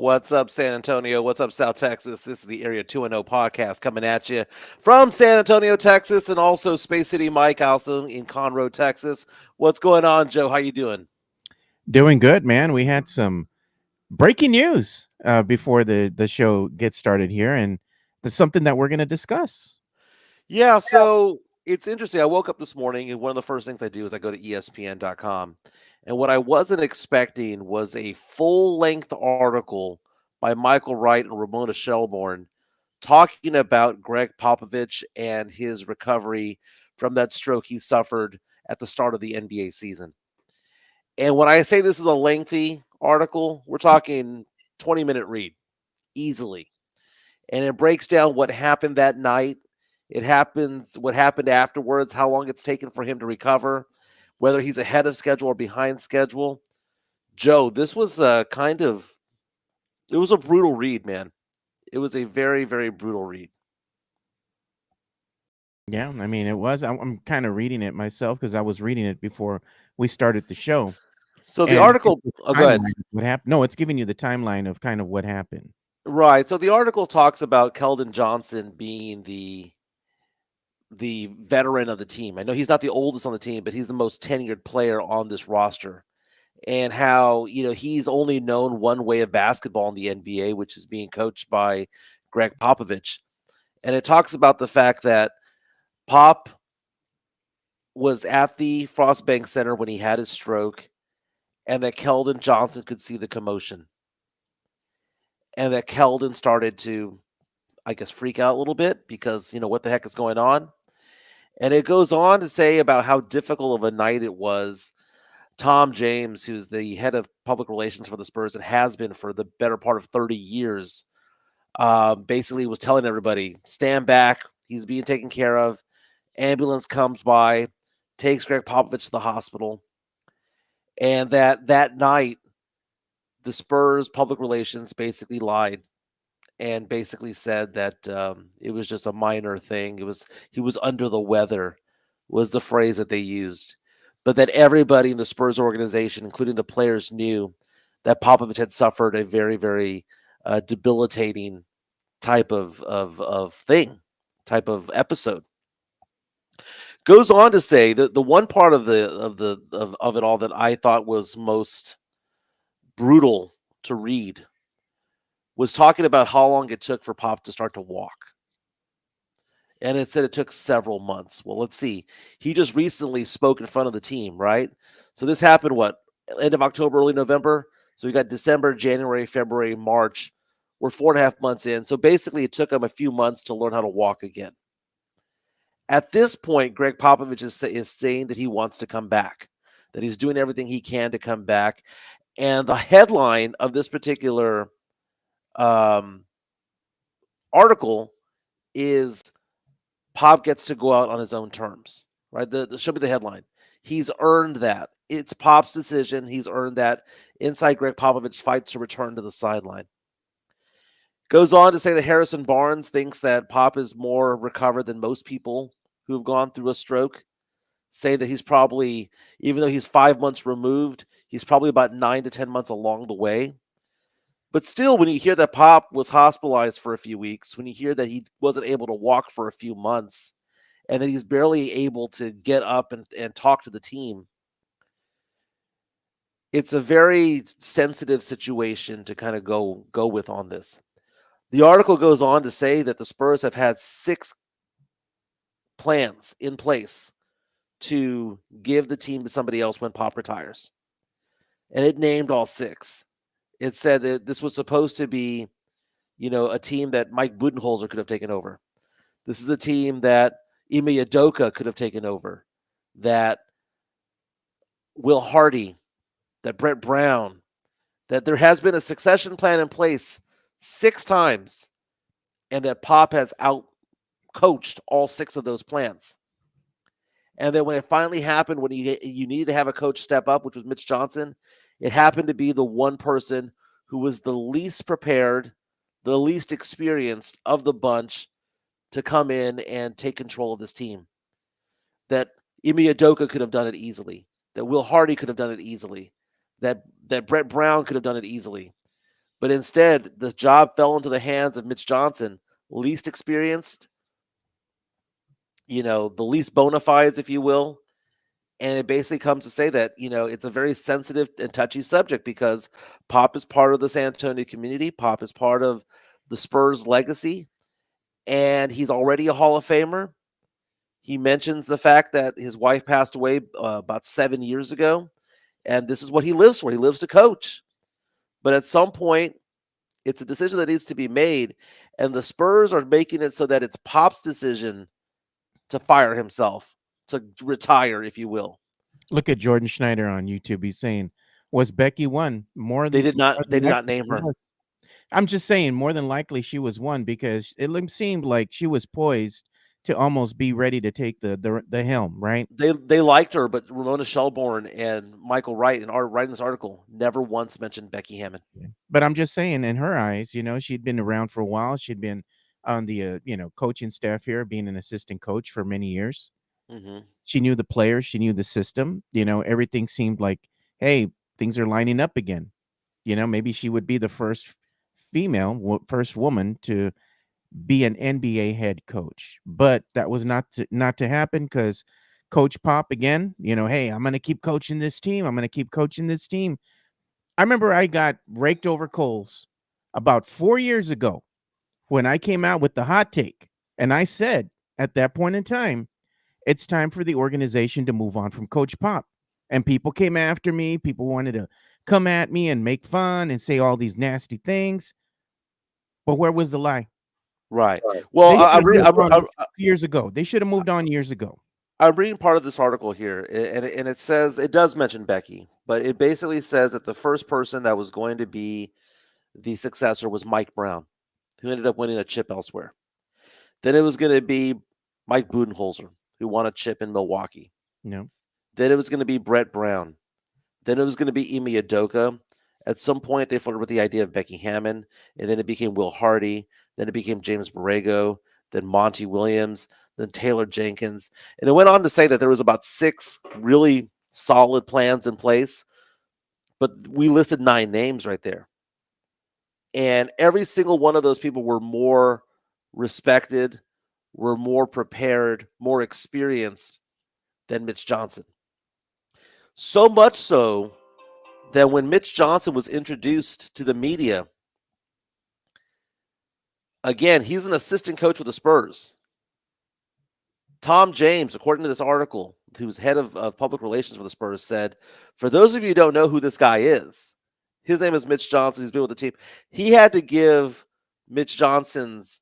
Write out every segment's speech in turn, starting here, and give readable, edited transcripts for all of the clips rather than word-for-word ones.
What's up, San Antonio? What's up, South Texas? This is the Area 210 podcast coming at you from San Antonio, Texas, and also Space City Mike, also in Conroe, Texas. What's going on, Joe? How you doing? Doing good, man. We had some breaking news before the show gets started here, and there's something that we're going to discuss. Yeah, so it's interesting. I woke up this morning, and one of the first things I do is I go to ESPN.com. And what I wasn't expecting was a full length article by Michael Wright and Ramona Shelburne talking about Greg Popovich and his recovery from that stroke he suffered at the start of the NBA season. And when I say this is a lengthy article, we're talking 20-minute read easily. And it breaks down what happened that night. It happens what happened afterwards, how long it's taken for him to recover, whether he's ahead of schedule or behind schedule. Joe, this was it was a brutal read, man. It was a very, very brutal read. Yeah, I mean, it was. I'm kind of reading it myself because I was reading it before we started the show, So the and it's article, the oh, go ahead. timeline of what happened. No, it's giving you the timeline of kind of what happened. Right. So the article talks about Keldon Johnson being the veteran of the team. I know he's not the oldest on the team, but he's the most tenured player on this roster. And how, he's only known one way of basketball in the NBA, which is being coached by Greg Popovich. And it talks about the fact that Pop was at the Frostbank Center when he had his stroke, and that Keldon Johnson could see the commotion. And that Keldon started to, I guess, freak out a little bit because, what the heck is going on? And it goes on to say about how difficult of a night it was. Tom James, who's the head of public relations for the Spurs and has been for the better part of 30 years, basically was telling everybody, stand back. He's being taken care of. Ambulance comes by, takes Greg Popovich to the hospital. And that night, the Spurs public relations basically lied and basically said that it was just a minor thing. He was under the weather, was the phrase that they used, but that everybody in the Spurs organization, including the players, knew that Popovich had suffered a very, very debilitating type of thing, type of episode. Goes on to say that the one part of it all that I thought was most brutal to read was talking about how long it took for Pop to start to walk. And it said it took several months. Well, let's see. He just recently spoke in front of the team, right? So this happened what? End of October, early November. So we got December, January, February, March. We're 4.5 months in. So basically, it took him a few months to learn how to walk again. At this point, Greg Popovich is saying that he wants to come back, that he's doing everything he can to come back. And the headline of this particular um, article is Pop gets to go out on his own terms, right? The should be the headline. He's earned that. It's Pop's decision. He's earned that. Inside Greg Popovich fights to return to the sideline. Goes on to say that Harrison Barnes thinks that Pop is more recovered than most people who have gone through a stroke. Say that he's probably, even though he's 5 months removed, he's probably about 9 to 10 months along the way. But still, when you hear that Pop was hospitalized for a few weeks, when you hear that he wasn't able to walk for a few months, and that he's barely able to get up and talk to the team, it's a very sensitive situation to kind of go with on this. The article goes on to say that the Spurs have had 6 plans in place to give the team to somebody else when Pop retires. And it named all 6. It said that this was supposed to be, a team that Mike Budenholzer could have taken over. This is a team that Ime Udoka could have taken over, that Will Hardy, that Brett Brown, that there has been a succession plan in place 6 times, and that Pop has out coached all 6 of those plans. And then when it finally happened, when you needed to have a coach step up, which was Mitch Johnson, it happened to be the one person who was the least prepared, the least experienced of the bunch to come in and take control of this team. That Ime Udoka could have done it easily. That Will Hardy could have done it easily. That Brett Brown could have done it easily. But instead, the job fell into the hands of Mitch Johnson, least experienced, the least bona fides, if you will. And it basically comes to say that, it's a very sensitive and touchy subject because Pop is part of the San Antonio community. Pop is part of the Spurs legacy, and he's already a Hall of Famer. He mentions the fact that his wife passed away about 7 years ago, and this is what he lives for. He lives to coach. But at some point, it's a decision that needs to be made, and the Spurs are making it so that it's Pop's decision to fire himself, to retire, if you will. Look at Jordan Schneider on YouTube. He's saying, "Was Becky one? More They than did not. more They than did not likely name she her. was." I'm just saying, more than likely she was one because seemed like she was poised to almost be ready to take the helm, right? They liked her, but Ramona Shelburne and Michael Wright and Art writing this article never once mentioned Becky Hammon. Yeah. But I'm just saying, in her eyes, she'd been around for a while. She'd been on the coaching staff here, being an assistant coach for many years. Mm-hmm. She knew the players, she knew the system. Everything seemed like, hey, things are lining up again. Maybe she would be the first first woman to be an NBA head coach. But that was not to happen because Coach Pop again, hey, I'm going to keep coaching this team. I'm going to keep coaching this team. I remember I got raked over coals about 4 years ago when I came out with the hot take. And I said at that point in time, it's time for the organization to move on from Coach Pop. And people came after me. People wanted to come at me and make fun and say all these nasty things. But where was the lie? Right. Well, They should I'm have reading. moved on years ago. They should have moved on years ago. I'm reading part of this article here, and it says it does mention Becky, but it basically says that the first person that was going to be the successor was Mike Brown, who ended up winning a chip elsewhere. Then it was going to be Mike Budenholzer, who won a chip in Milwaukee. No. Then it was going to be Brett Brown. Then it was going to be Ime Udoka. At some point, they flirted with the idea of Becky Hammon, and then it became Will Hardy. Then it became James Borrego. Then Monty Williams. Then Taylor Jenkins. And it went on to say that there was about 6 really solid plans in place, but we listed 9 names right there. And every single one of those people were more respected, were more prepared, more experienced than Mitch Johnson. So much so that when Mitch Johnson was introduced to the media, again, he's an assistant coach with the Spurs. Tom James, according to this article, who's head of public relations for the Spurs, said, for those of you who don't know who this guy is, his name is Mitch Johnson. He's been with the team. He had to give Mitch Johnson's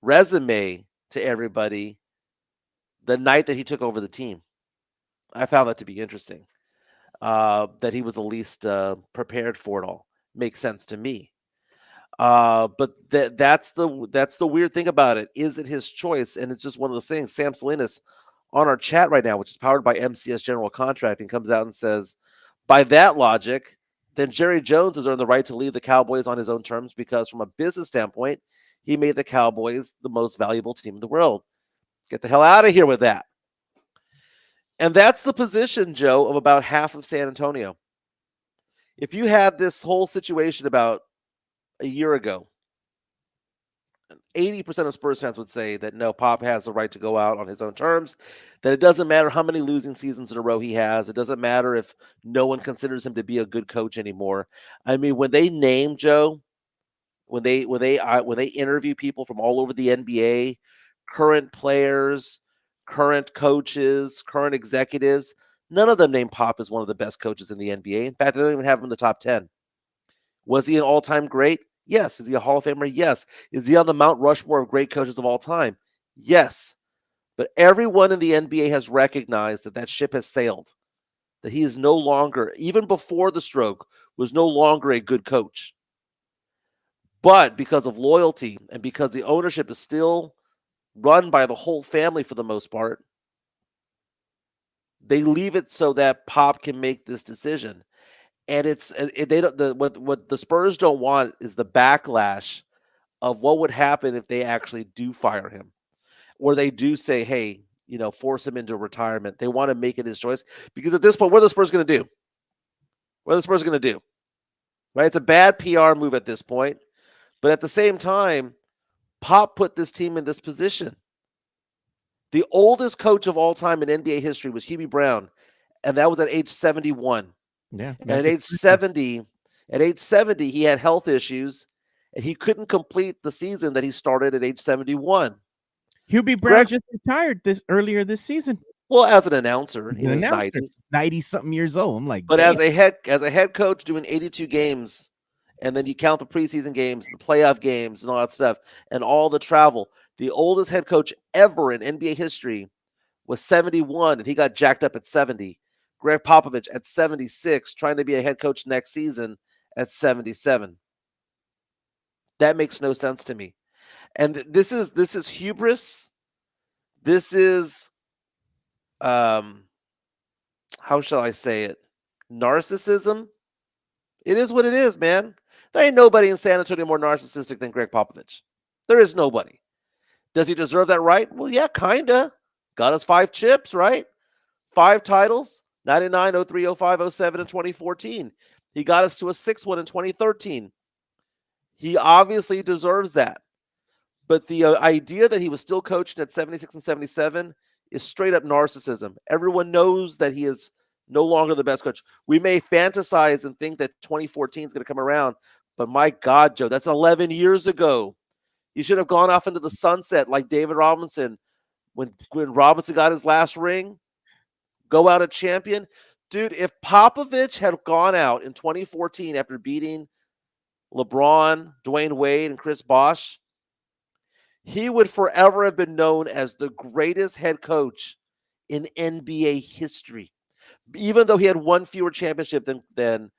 resume to everybody the night that he took over the team. I found that to be interesting. That he was the least prepared for it all. Makes sense to me. But that's the weird thing about it. Is it his choice? And it's just one of those things. Sam Salinas on our chat right now, which is powered by MCS General Contracting, comes out and says, by that logic, then Jerry Jones has earned the right to leave the Cowboys on his own terms because from a business standpoint, he made the Cowboys the most valuable team in the world. Get the hell out of here with that. And that's the position, Joe, of about half of San Antonio. If you had this whole situation about a year ago, 80% of Spurs fans would say that no, Pop has the right to go out on his own terms, that it doesn't matter how many losing seasons in a row he has. It doesn't matter if no one considers him to be a good coach anymore. I mean, when they name Joe, when they interview people from all over the NBA, current players, current coaches, current executives, none of them name Pop as one of the best coaches in the NBA. In fact, they don't even have him in the top 10. Was he an all-time great? Yes. Is he a Hall of Famer? Yes. Is he on the Mount Rushmore of great coaches of all time? Yes. But everyone in the NBA has recognized that that ship has sailed, that he is no longer, even before the stroke, was no longer a good coach. But because of loyalty and because the ownership is still run by the whole family for the most part, they leave it so that Pop can make this decision. And they don't. What the Spurs don't want is the backlash of what would happen if they actually do fire him, or they do say, "Hey, force him into retirement." They want to make it his choice because at this point, what are the Spurs going to do? What are the Spurs going to do? right? It's a bad PR move at this point. But at the same time, Pop put this team in this position. The oldest coach of all time in NBA history was Hubie Brown, and that was at age 71. Yeah, And that's expensive. at age 70, he had health issues and he couldn't complete the season that he started at age 71. Hubie Brown Greg, just retired this earlier this season. well, as an announcer He's in an his announcer, 90s, 90 something years old. I'm like, but damn. as a head coach doing 82 games, and then you count the preseason games, the playoff games, and all that stuff, and all the travel. The oldest head coach ever in NBA history was 71, and he got jacked up at 70. Greg Popovich at 76, trying to be a head coach next season at 77. That makes no sense to me. And this is hubris. This is how shall I say it? Narcissism. It is what it is, man. There ain't nobody in San Antonio more narcissistic than Greg Popovich. There is nobody. Does he deserve that right? Well, yeah, kinda. Got us 5 chips, right? 5 titles, 99, 03, 05, 07, and 2014. He got us to a 6th one in 2013. He obviously deserves that. But the idea that he was still coaching at 76 and 77 is straight up narcissism. Everyone knows that he is no longer the best coach. We may fantasize and think that 2014 is going to come around, but my God, Joe, that's 11 years ago. You should have gone off into the sunset like David Robinson when Robinson got his last ring. Go out a champion. Dude, if Popovich had gone out in 2014 after beating LeBron, Dwayne Wade, and Chris Bosh, he would forever have been known as the greatest head coach in NBA history. Even though he had one fewer championship than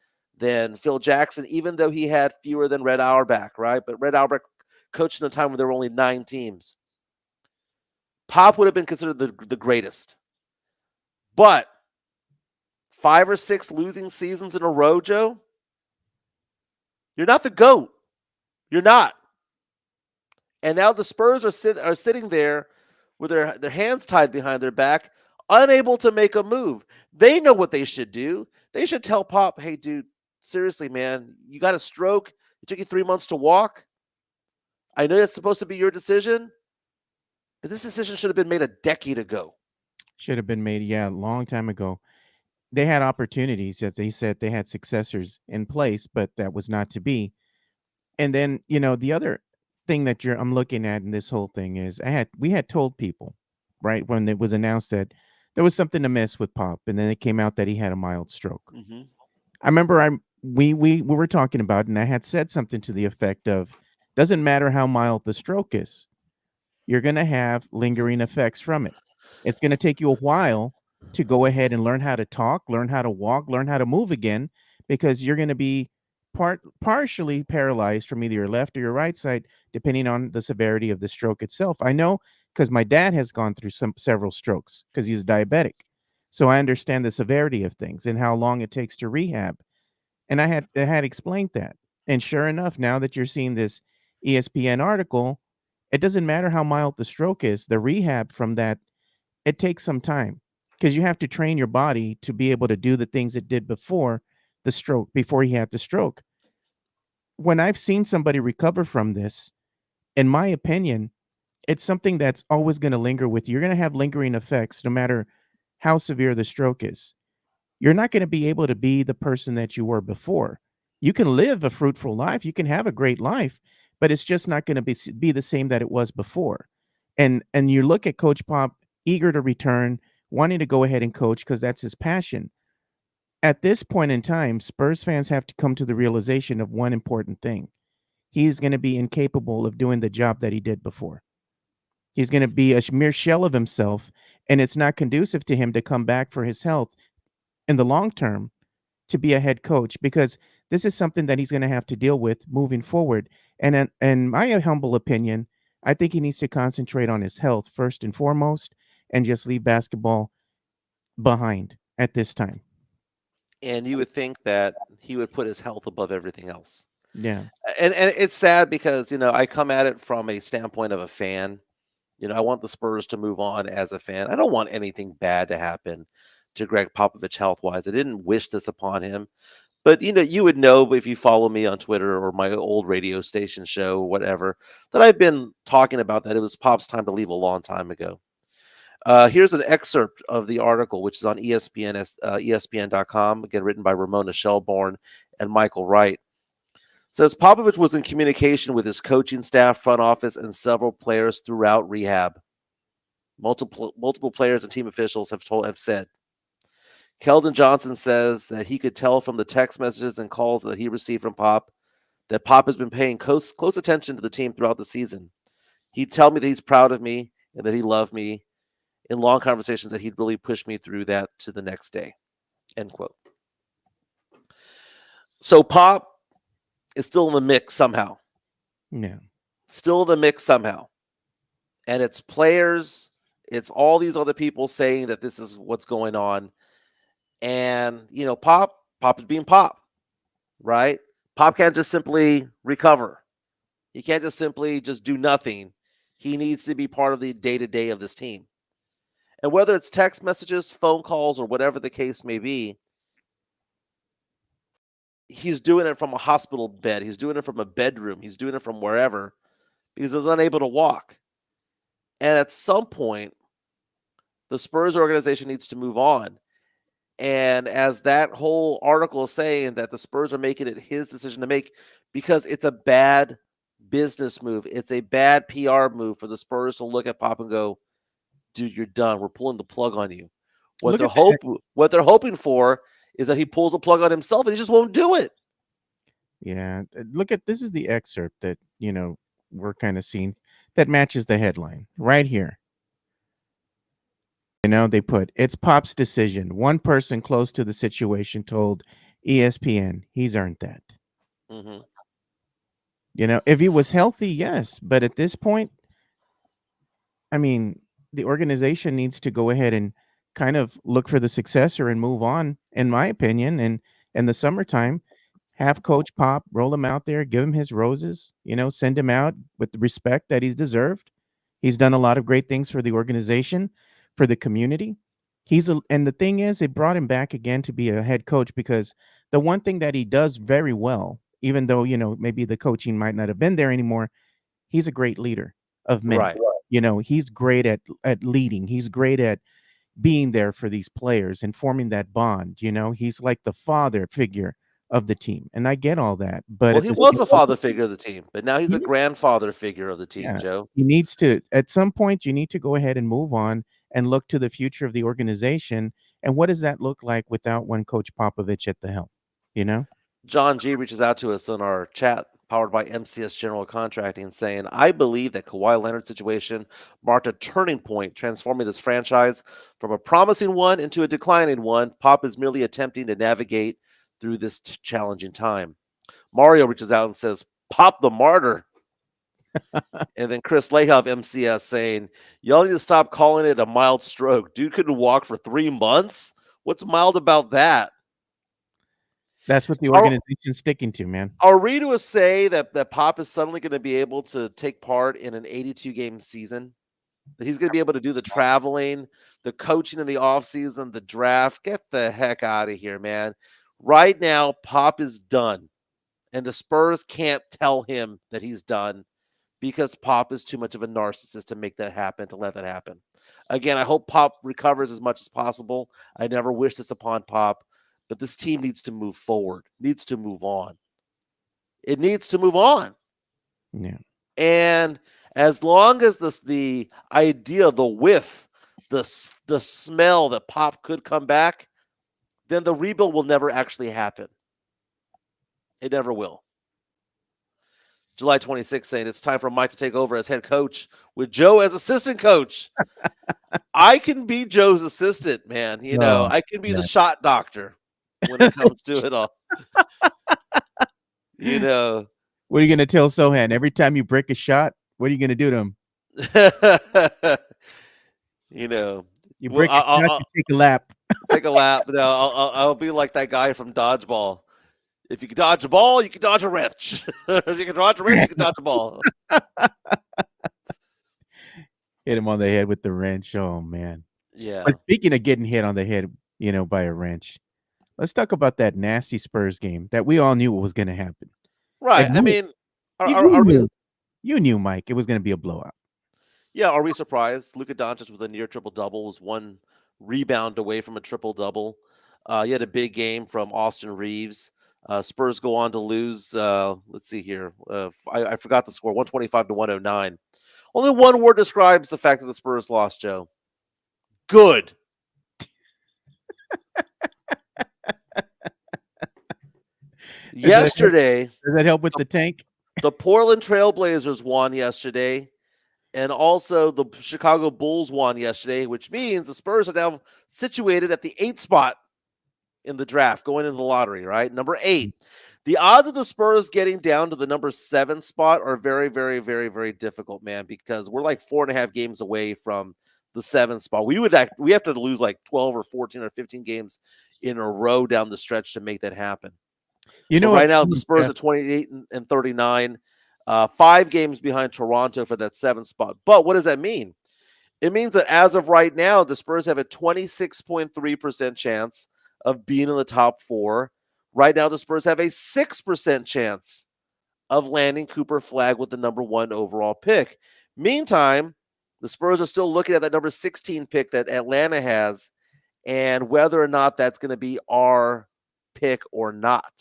Phil Jackson, even though he had fewer than Red Auerbach, right? But Red Auerbach coached in a time when there were only 9 teams. Pop would have been considered the greatest. But 5 or 6 losing seasons in a row, Joe, you're not the GOAT. You're not. And now the Spurs are sitting there with their hands tied behind their back, unable to make a move. They know what they should do. They should tell Pop, hey, dude, seriously, man, you got a stroke. It took you 3 months to walk. I know it's supposed to be your decision, but this decision should have been made a decade ago. Should have been made, yeah, a long time ago. They had opportunities, as they said, they had successors in place, but that was not to be. And then, the other thing that I'm looking at in this whole thing is we had told people, right, when it was announced that there was something amiss with Pop, and then it came out that he had a mild stroke. Mm-hmm. I remember we were talking about it, and I had said something to the effect of, doesn't matter how mild the stroke is, you're going to have lingering effects from it. It's going to take you a while to go ahead and learn how to talk, learn how to walk, learn how to move again, because you're going to be partially paralyzed from either your left or your right side, depending on the severity of the stroke itself. I know because my dad has gone through several strokes because he's diabetic. So I understand the severity of things and how long it takes to rehab. And I had explained that. And sure enough, now that you're seeing this ESPN article, it doesn't matter how mild the stroke is, the rehab from that, it takes some time because you have to train your body to be able to do the things it did before the stroke, before he had the stroke. When I've seen somebody recover from this, in my opinion, it's something that's always going to linger with you. You're going to have lingering effects no matter how severe the stroke is. You're not going to be able to be the person that you were before. You can live a fruitful life, you can have a great life, but it's just not going to be the same that it was before. And you look at Coach Pop, eager to return, wanting to go ahead and coach because that's his passion. At this point in time, Spurs fans have to come to the realization of one important thing. He's going to be incapable of doing the job that he did before. He's going to be a mere shell of himself, and it's not conducive to him to come back for his health in the long term to be a head coach, because this is something that he's going to have to deal with moving forward. And in my humble opinion, I think he needs to concentrate on his health first and foremost and just leave basketball behind at this time. And you would think that he would put his health above everything else. Yeah. And it's sad because, I come at it from a standpoint of a fan. I want the Spurs to move on as a fan. I don't want anything bad to happen to Greg Popovich health-wise. I didn't wish this upon him, But you would know if you follow me on Twitter or my old radio station show, whatever, that I've been talking about that it was Pop's time to leave a long time ago. Here's an excerpt of the article, which is on ESPN, ESPN.com, again written by Ramona Shelburne and Michael Wright. It says Popovich was in communication with his coaching staff, front office, and several players throughout rehab. Multiple players and team officials have said. Keldon Johnson says that he could tell from the text messages and calls that he received from Pop that Pop has been paying close attention to the team throughout the season. He'd tell me that he's proud of me and that he loved me in long conversations, that he'd really push me through that to the next day, end quote. So Pop is still in the mix somehow. Yeah. Still in the mix somehow. And it's players, it's all these other people saying that this is what's going on. And, Pop is being Pop, right? Pop can't just simply recover. He can't just simply just do nothing. He needs to be part of the day-to-day of this team. And whether it's text messages, phone calls, or whatever the case may be, he's doing it from a hospital bed. He's doing it from a bedroom. He's doing it from wherever because he's unable to walk. And at some point, the Spurs organization needs to move on. And as that whole article is saying, that the Spurs are making it his decision to make because it's a bad business move. It's a bad PR move for the Spurs to look at Pop and go, dude, you're done. We're pulling the plug on you. What they're hoping for is that he pulls the plug on himself and he just won't do it. Yeah. Look at this is the excerpt that, we're kind of seeing that matches the headline right here. They put, it's Pop's decision. One person close to the situation told ESPN he's earned that. Mm-hmm. If he was healthy, yes. But at this point, I mean, the organization needs to go ahead and kind of look for the successor and move on, in my opinion. And in the summertime, have Coach Pop roll him out there, give him his roses, send him out with the respect that he's deserved. He's done a lot of great things for the organization, for the community. And the thing is, it brought him back again to be a head coach because the one thing that he does very well, even though, maybe the coaching might not have been there anymore, he's a great leader of men. Right. He's great at leading. He's great at being there for these players and forming that bond. He's like the father figure of the team. And I get all that. But Well, he was a father figure of the team, but now he's a grandfather figure of the team, yeah, Joe. He needs to, at some point, you need to go ahead and move on and look to the future of the organization. And what does that look like without one Coach Popovich at the helm? John G reaches out to us on our chat powered by MCS General Contracting saying, I believe that Kawhi Leonard's situation marked a turning point, transforming this franchise from a promising one into a declining one. Pop is merely attempting to navigate through this challenging time. Mario reaches out and says, Pop the martyr. And then Chris Leha of MCS saying, y'all need to stop calling it a mild stroke. Dude couldn't walk for 3 months. What's mild about that? That's what the organization's sticking to, man. Are we to say that Pop is suddenly going to be able to take part in an 82-game season? That he's going to be able to do the traveling, the coaching in the offseason, the draft? Get the heck out of here, man. Right now, Pop is done. And the Spurs can't tell him that he's done because Pop is too much of a narcissist to make that happen, to let that happen. Again, I hope Pop recovers as much as possible. I never wish this upon Pop. But this team needs to move forward, needs to move on. It needs to move on. Yeah. And as long as the idea, the whiff, the smell that Pop could come back, then the rebuild will never actually happen. It never will. July 26th saying it's time for Mike to take over as head coach with Joe as assistant coach. I can be Joe's assistant, man. I can be the shot doctor. When it comes to it all. What are you going to tell Sohan? Every time you break a shot, what are you going to do to him? You break a shot, you take a lap. Take a lap. No, I'll be like that guy from Dodgeball. If you can dodge a ball, you can dodge a wrench. If you can dodge a wrench, you can dodge a ball. Hit him on the head with the wrench. Oh, man. Yeah. But speaking of getting hit on the head, by a wrench, let's talk about that nasty Spurs game that we all knew what was going to happen. Right. And I mean, you are we? knew, you knew, Mike, it was going to be a blowout. Yeah, are we surprised? Luka Doncic with a near triple double was one rebound away from a triple double. You had a big game from Austin Reeves. Spurs go on to lose. Let's see here. I forgot the score 125 to 109. Only one word describes the fact that the Spurs lost, Joe. Good. Yesterday, Does that help with the tank? the Portland Trailblazers won yesterday. And also the Chicago Bulls won yesterday, which means the Spurs are now situated at the 8th spot in the draft going into the lottery, right? Number 8. The odds of the Spurs getting down to the number 7 spot are very, very, very, very difficult, man, because we're like 4.5 games away from the 7th spot. We have to lose like 12 or 14 or 15 games in a row down the stretch to make that happen. You know, right now the Spurs are 28 and 39. 5 games behind Toronto for that 7th spot. But what does that mean? It means that as of right now, the Spurs have a 26.3% chance of being in the top 4. Right now, the Spurs have a 6% chance of landing Cooper Flagg with the number 1 overall pick. Meantime, the Spurs are still looking at that number 16 pick that Atlanta has and whether or not that's going to be our pick or not.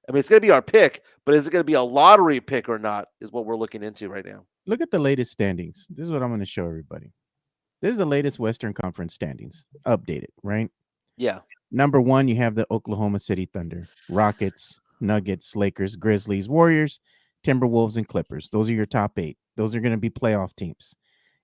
I mean, it's going to be our pick, but is it going to be a lottery pick or not is what we're looking into right now. Look at the latest standings. This is what I'm going to show everybody. This is the latest Western Conference standings, updated, right? Yeah. Number 1, you have the Oklahoma City Thunder, Rockets, Nuggets, Lakers, Grizzlies, Warriors, Timberwolves, and Clippers. Those are your top 8. Those are going to be playoff teams.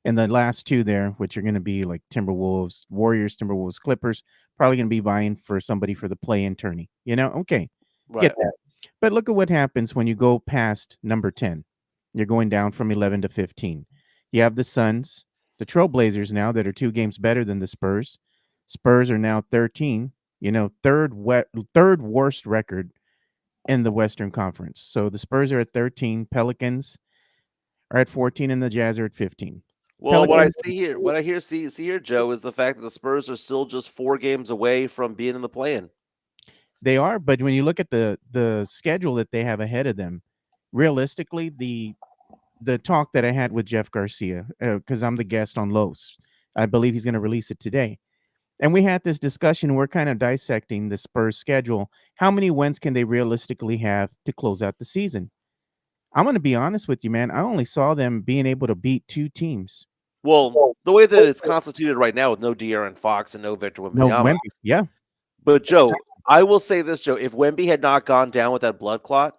And the last 2 there, which are going to be like Timberwolves, Warriors, Timberwolves, Clippers, probably going to be vying for somebody for the play-in tourney. You know, okay, Right. get that. But look at what happens when you go past number 10. You're going down from 11 to 15. You have the Suns, the Trailblazers now that are 2 games better than the Spurs. Spurs are now 13, third worst record in the Western Conference. So the Spurs are at 13, Pelicans are at 14, and the Jazz are at 15. Well, what I see here, Joe, is the fact that the Spurs are still just 4 games away from being in the play-in. They are, but when you look at the schedule that they have ahead of them, realistically, the talk that I had with Jeff Garcia, because I'm the guest on Los, I believe he's going to release it today. And we had this discussion. We're kind of dissecting the Spurs schedule. How many wins can they realistically have to close out the season? I'm going to be honest with you, man. I only saw them being able to beat 2 teams. Well, the way that it's constituted right now with no De'Aaron Fox and no Victor Wembanyama. No Wemby, yeah. But, Joe, I will say this, Joe. If Wemby had not gone down with that blood clot,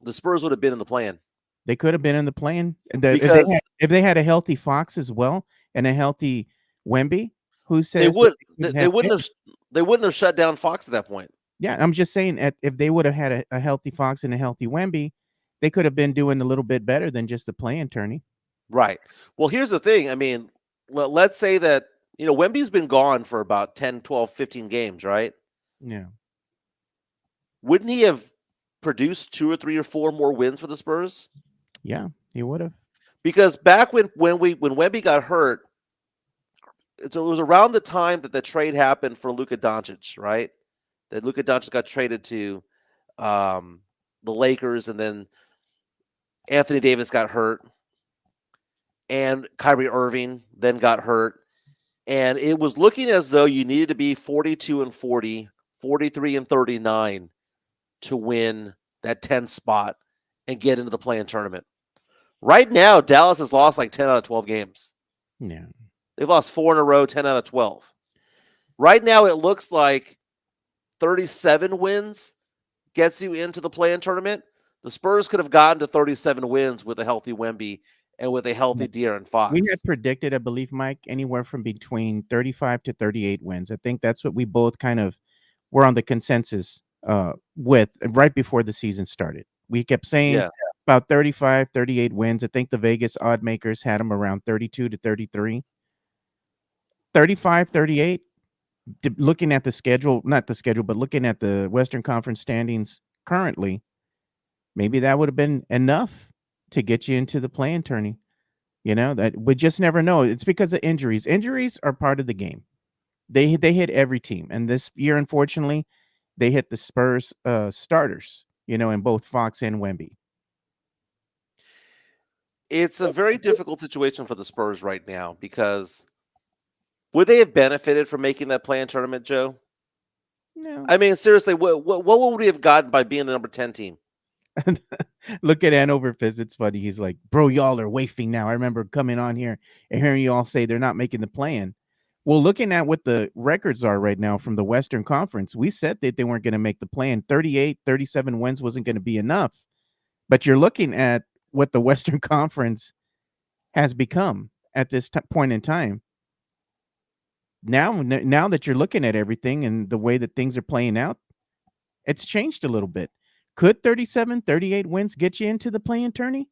the Spurs would have been in the play-in. They could have been in the play-in. Because if they had a healthy Fox as well and a healthy Wemby, who says they wouldn't have shut down Fox at that point. Yeah, I'm just saying if they would have had a healthy Fox and a healthy Wemby, they could have been doing a little bit better than just the play-in tourney. Right. Well, here's the thing. I mean, let's say that, Wemby's been gone for about 10, 12, 15 games, right? Yeah. Wouldn't he have produced 2 or 3 or 4 more wins for the Spurs? Yeah, he would have. Because back when Wemby got hurt, it was around the time that the trade happened for Luka Doncic, right? That Luka Doncic got traded to the Lakers, and then Anthony Davis got hurt, and Kyrie Irving then got hurt. And it was looking as though you needed to be 42 and 40, 43 and 39 to win that 10th spot and get into the play-in tournament. Right now, Dallas has lost like 10 out of 12 games. Yeah. They've lost 4 in a row, 10 out of 12. Right now, it looks like 37 wins gets you into the play-in tournament. The Spurs could have gotten to 37 wins with a healthy Wemby and with a healthy De'Aaron Fox. We had predicted, I believe, Mike, anywhere from between 35 to 38 wins. I think that's what we both kind of were on the consensus with right before the season started. We kept saying about 35, 38 wins. I think the Vegas odd makers had them around 32 to 33. 35, 38, looking at the schedule, not the schedule, but looking at the Western Conference standings currently, maybe that would have been enough to get you into the play-in tourney. That we just never know. It's because of injuries. Injuries are part of the game. They hit every team, and this year, unfortunately, they hit the Spurs starters. In both Fox and Wemby. It's a very difficult situation for the Spurs right now because would they have benefited from making that play-in tournament, Joe? No. I mean, seriously, what would we have gotten by being the number 10 team? Look at Andover Fizz. It's funny. He's like, bro, y'all are wafting now. I remember coming on here and hearing you all say they're not making the play-in. Well, looking at what the records are right now from the Western Conference, we said that they weren't going to make the play-in. 38, 37 wins wasn't going to be enough. But you're looking at what the Western Conference has become at this point in time. Now that you're looking at everything and the way that things are playing out, it's changed a little bit. Could 37, 38 wins get you into the play-in tourney?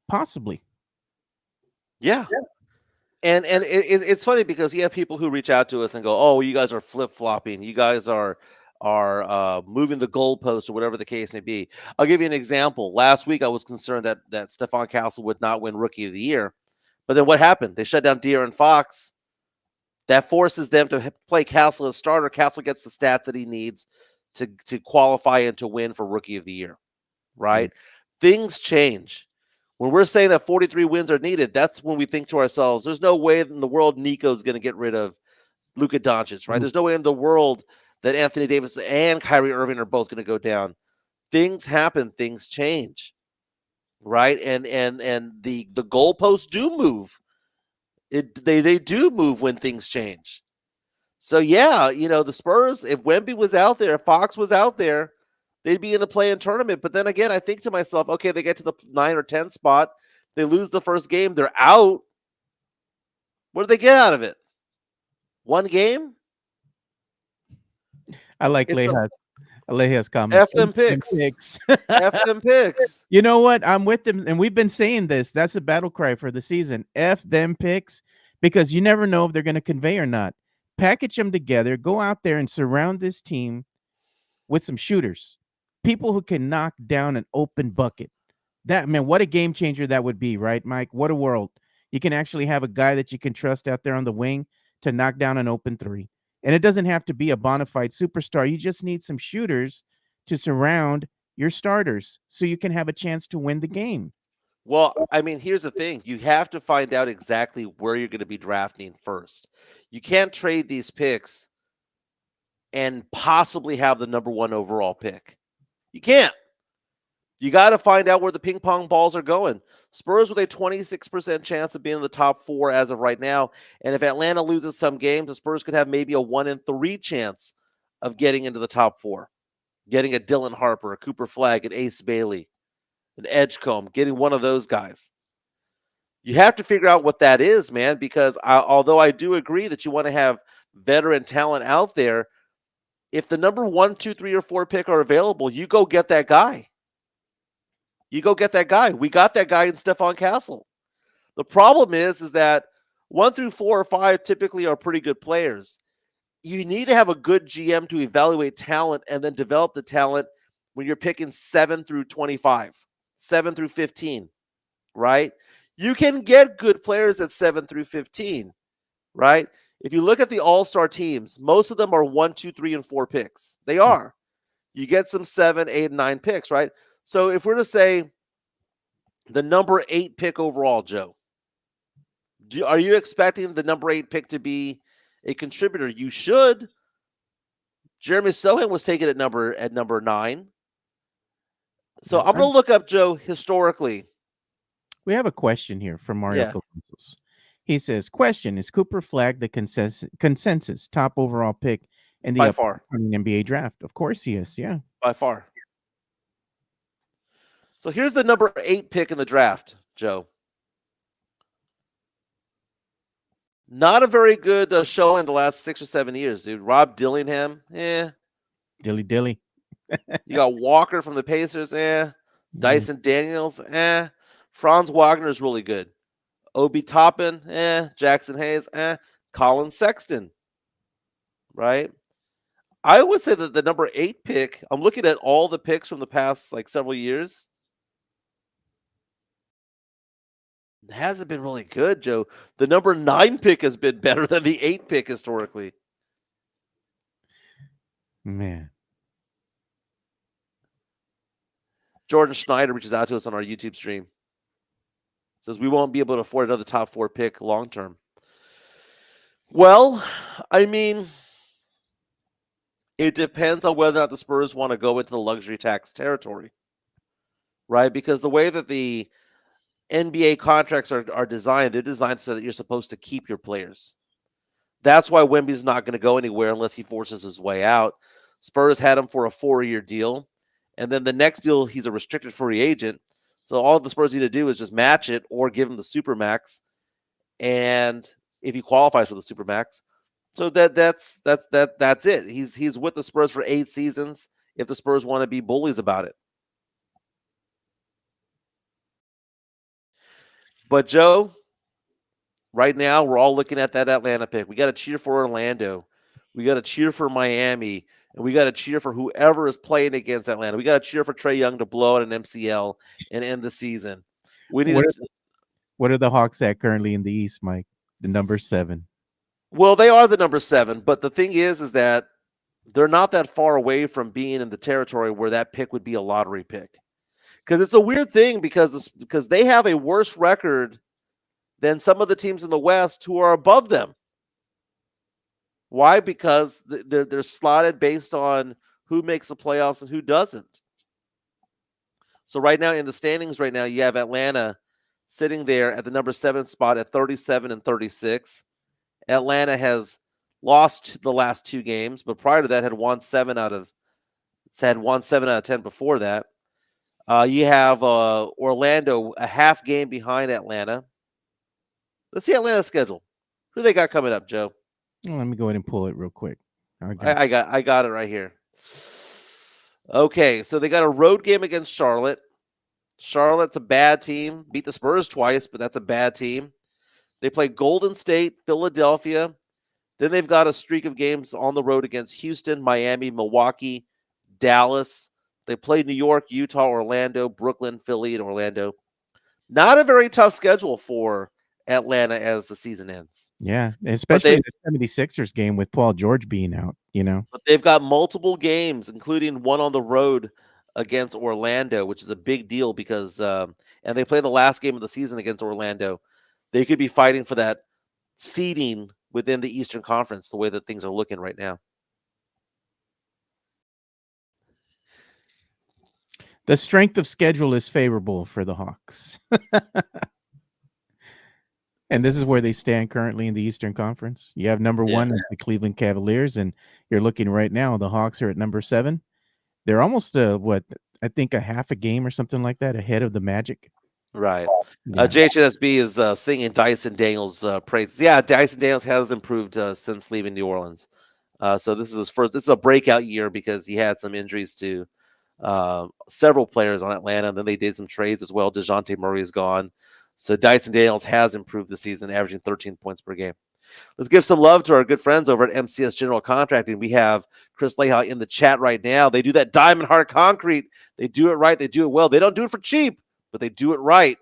Possibly. Yeah. And it's funny because you have people who reach out to us and go, "Oh, you guys are flip-flopping. You guys are moving the goalposts or whatever the case may be." I'll give you an example. Last week, I was concerned that Stephon Castle would not win Rookie of the Year, but then what happened? They shut down De'Aaron Fox. That forces them to play Castle as starter. Castle gets the stats that he needs to qualify and to win for Rookie of the Year. Right? Things change. When we're saying that 43 wins are needed, that's when we think to ourselves, there's no way in the world Nico's going to get rid of Luka Doncic, right? There's no way in the world that Anthony Davis and Kyrie Irving are both going to go down. Things happen, things change, right? And the goalposts do move. They do move when things change. So yeah, the Spurs, if Wemby was out there, if Fox was out there, they'd be in the play-in tournament. But then again, I think to myself, okay, they get to the 9 or 10 spot. They lose the first game. They're out. What do they get out of it? One game? I like It's Leja's comment. F them picks. F them picks. You know what? I'm with them. And we've been saying this. That's a battle cry for the season. F them picks, because you never know if they're going to convey or not. Package them together. Go out there and surround this team with some shooters. People who can knock down an open bucket. That, man, what a game changer that would be, right, Mike? What a world. You can actually have a guy that you can trust out there on the wing to knock down an open three. And it doesn't have to be a bona fide superstar. You just need some shooters to surround your starters so you can have a chance to win the game. Well, I mean, here's the thing. You have to find out exactly where you're going to be drafting first. You can't trade these picks and possibly have the number 1 overall pick. You can't. You got to find out where the ping pong balls are going. Spurs with a 26% chance of being in the top 4 as of right now. And if Atlanta loses some games, the Spurs could have maybe a 1 in 3 chance of getting into the top 4. Getting a Dylan Harper, a Cooper Flagg, an Ace Bailey, an Edgecombe, getting one of those guys. You have to figure out what that is, man, because although I do agree that you want to have veteran talent out there, if the number 1, 2, 3, or 4 pick are available, you go get that guy. You go get that guy. We got that guy in Stephon Castle. The problem is that 1 through 4 or 5 typically are pretty good players. You need to have a good GM to evaluate talent and then develop the talent when you're picking 7 through 25, 7 through 15, right? You can get good players at 7 through 15, right? If you look at the all-star teams, most of them are 1, 2, 3, and 4 picks. They are. You get some 7, 8, and 9 picks, right? So if we're to say the number 8 pick overall, Joe, are you expecting the number 8 pick to be a contributor? You should. Jeremy Sohan was taken at number 9. So I'm going to look up, Joe, historically. We have a question here from Mario Columbus. He says, question, is Cooper Flagg the consensus top overall pick in the upcoming NBA draft? Of course he is, yeah. By far. So here's the number 8 pick in the draft, Joe. Not a very good show in the last 6 or 7 years, dude. Rob Dillingham, Dilly. You got Walker from the Pacers, Dyson Daniels, Franz Wagner is really good. Obi Toppin, Jackson Hayes, Colin Sexton, right? I would say that the number 8 pick, I'm looking at all the picks from the past several years. It hasn't been really good, Joe. The number 9 pick has been better than the 8 pick historically. Man. Jordan Schneider reaches out to us on our YouTube stream. Says we won't be able to afford another top 4 pick long term. Well, I mean, it depends on whether or not the Spurs want to go into the luxury tax territory, right? Because the way that the NBA contracts are designed, they're designed so that you're supposed to keep your players. That's why Wemby's not going to go anywhere unless he forces his way out. Spurs had him for a 4-year deal. And then the next deal, he's a restricted free agent. So all the Spurs need to do is just match it or give him the Supermax. And if he qualifies for the Supermax, so that's it. He's with the Spurs for 8 seasons if the Spurs want to be bullies about it. But Joe, right now we're all looking at that Atlanta pick. We got to cheer for Orlando. We got to cheer for Miami. And we got to cheer for whoever is playing against Atlanta. We got to cheer for Trae Young to blow out an MCL and end the season. We need what are the Hawks at currently in the East, Mike? The number 7. Well, they are the number 7, but the thing is that they're not that far away from being in the territory where that pick would be a lottery pick. Because it's a weird thing because they have a worse record than some of the teams in the West who are above them. Why? Because they're slotted based on who makes the playoffs and who doesn't. So right now in the standings right now, you have Atlanta sitting there at the number 7 spot at 37-36. Atlanta has lost the last 2 games, but prior to that had won 7 out of 10 before that. You have Orlando a half game behind Atlanta. Let's see Atlanta's schedule. Who they got coming up, Joe? Well, let me go ahead and pull it real quick. I got it right here. Okay, so they got a road game against Charlotte. Charlotte's a bad team. Beat the Spurs twice, but that's a bad team. They play Golden State, Philadelphia. Then they've got a streak of games on the road against Houston, Miami, Milwaukee, Dallas. They play New York, Utah, Orlando, Brooklyn, Philly, and Orlando. Not a very tough schedule for Atlanta as the season ends. Yeah, especially the 76ers game with Paul George being out, But they've got multiple games, including one on the road against Orlando, which is a big deal because and they play the last game of the season against Orlando. They could be fighting for that seeding within the Eastern Conference, the way that things are looking right now. The strength of schedule is favorable for the Hawks. And this is where they stand currently in the Eastern Conference. You have number 1 is the Cleveland Cavaliers, and you're looking right now, the Hawks are at number 7. They're almost, I think a half a game or something like that ahead of the Magic. Right. Yeah. JHNSB is singing Dyson Daniels' praises. Yeah, Dyson Daniels has improved since leaving New Orleans. So this is his first. This is a breakout year because he had some injuries to several players on Atlanta. And then they did some trades as well. DeJounte Murray is gone. So Dyson Daniels has improved this season, averaging 13 points per game. Let's give some love to our good friends over at MCS General Contracting. We have Chris Leha in the chat right now. They do that Diamond Heart Concrete. They do it right. They do it well. They don't do it for cheap, but they do it right.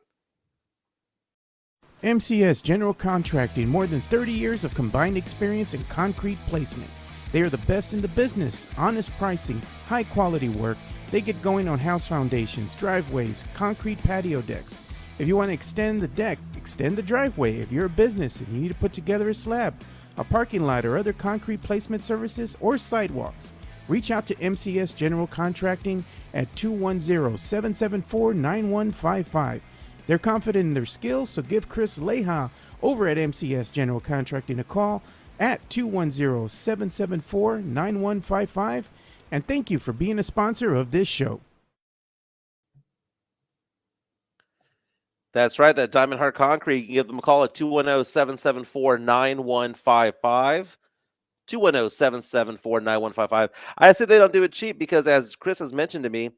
MCS General Contracting, more than 30 years of combined experience in concrete placement. They are the best in the business. Honest pricing, high quality work. They get going on house foundations, driveways, concrete patio decks. If you want to extend the deck, extend the driveway. If you're a business and you need to put together a slab, a parking lot, or other concrete placement services or sidewalks, reach out to MCS General Contracting at 210-774-9155. They're confident in their skills, so give Chris Leha over at MCS General Contracting a call at 210-774-9155. And thank you for being a sponsor of this show. That's right. That Diamond Heart Concrete. You can give them a call at 210-774-9155. 210-774-9155. I said they don't do it cheap because, as Chris has mentioned to me,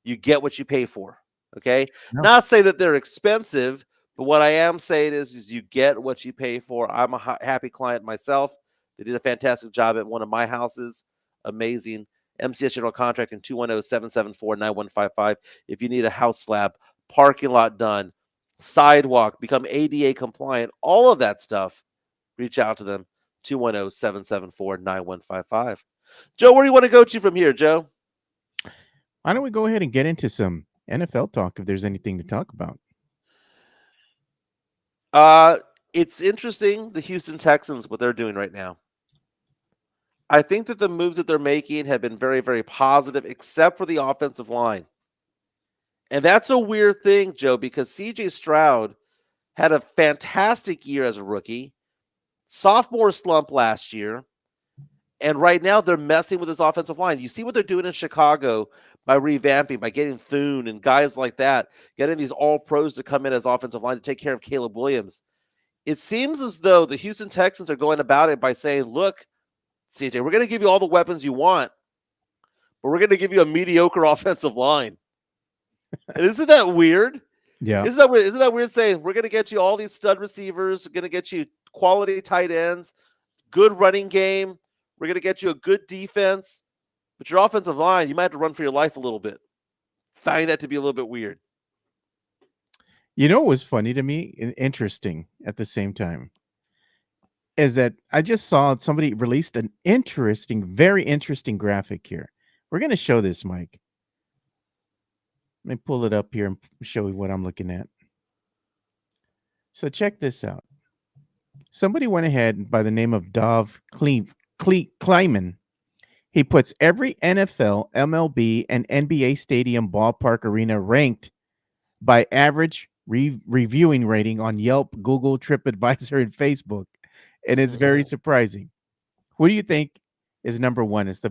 you get what you pay for. Okay? No. Not say that they're expensive, but what I am saying is you get what you pay for. I'm a happy client myself. They did a fantastic job at one of my houses. Amazing. MCS General Contracting, 210-774-9155. If you need a house slab, parking lot done, sidewalk, become ADA compliant, all of that stuff, reach out to them, 210-774-9155. Joe, where do you want to go to from here, Joe? Why don't we go ahead and get into some NFL talk if there's anything to talk about? Uh, it's interesting, the Houston Texans, what they're doing right now. I think that the moves that they're making have been very, very positive, except for the offensive line. And that's a weird thing, Joe, because CJ Stroud had a fantastic year as a rookie, sophomore slump last year, and right now they're messing with his offensive line. You see what they're doing in Chicago by revamping, by getting Thune and guys like that, getting these all pros to come in as offensive line to take care of Caleb Williams. It seems as though the Houston Texans are going about it by saying, look, CJ, we're going to give you all the weapons you want, but we're going to give you a mediocre offensive line. And isn't that weird? Yeah. Isn't that weird? Isn't that weird saying we're going to get you all these stud receivers, going to get you quality tight ends, good running game, we're going to get you a good defense, but your offensive line, you might have to run for your life a little bit. Find that to be a little bit weird. You know what was funny to me and interesting at the same time is that I just saw somebody released an interesting, very interesting graphic here. We're going to show this, Mike. Let me pull it up here and show you what I'm looking at. So check this out. Somebody went ahead by the name of Dov Kleiman. He puts every NFL, MLB, and NBA stadium, ballpark, arena ranked by average reviewing rating on Yelp, Google, TripAdvisor, and Facebook. And it's very surprising. Who do you think is number one? Is the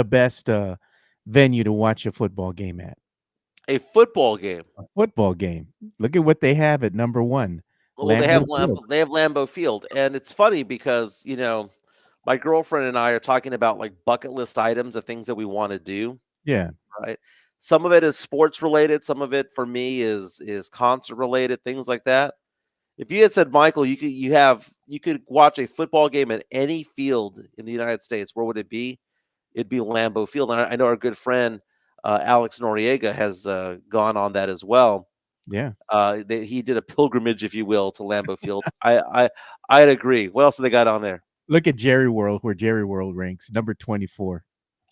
best venue to watch a football game at? A football game. A football game. Look at what they have at number one. Well, they have Field. They have Lambeau Field, and it's funny because my girlfriend and I are talking about like bucket list items of things that we want to do. Yeah. Right. Some of it is sports related. Some of it for me is concert related, things like that. If you had said, Michael, you could watch a football game at any field in the United States, where would it be? It'd be Lambeau Field. And I know our good friend Alex Noriega has gone on that as well. Yeah. He did a pilgrimage, if you will, to Lambeau Field. I'd agree. What else have they got on there? Look at Jerry World, where Jerry World ranks, number 24.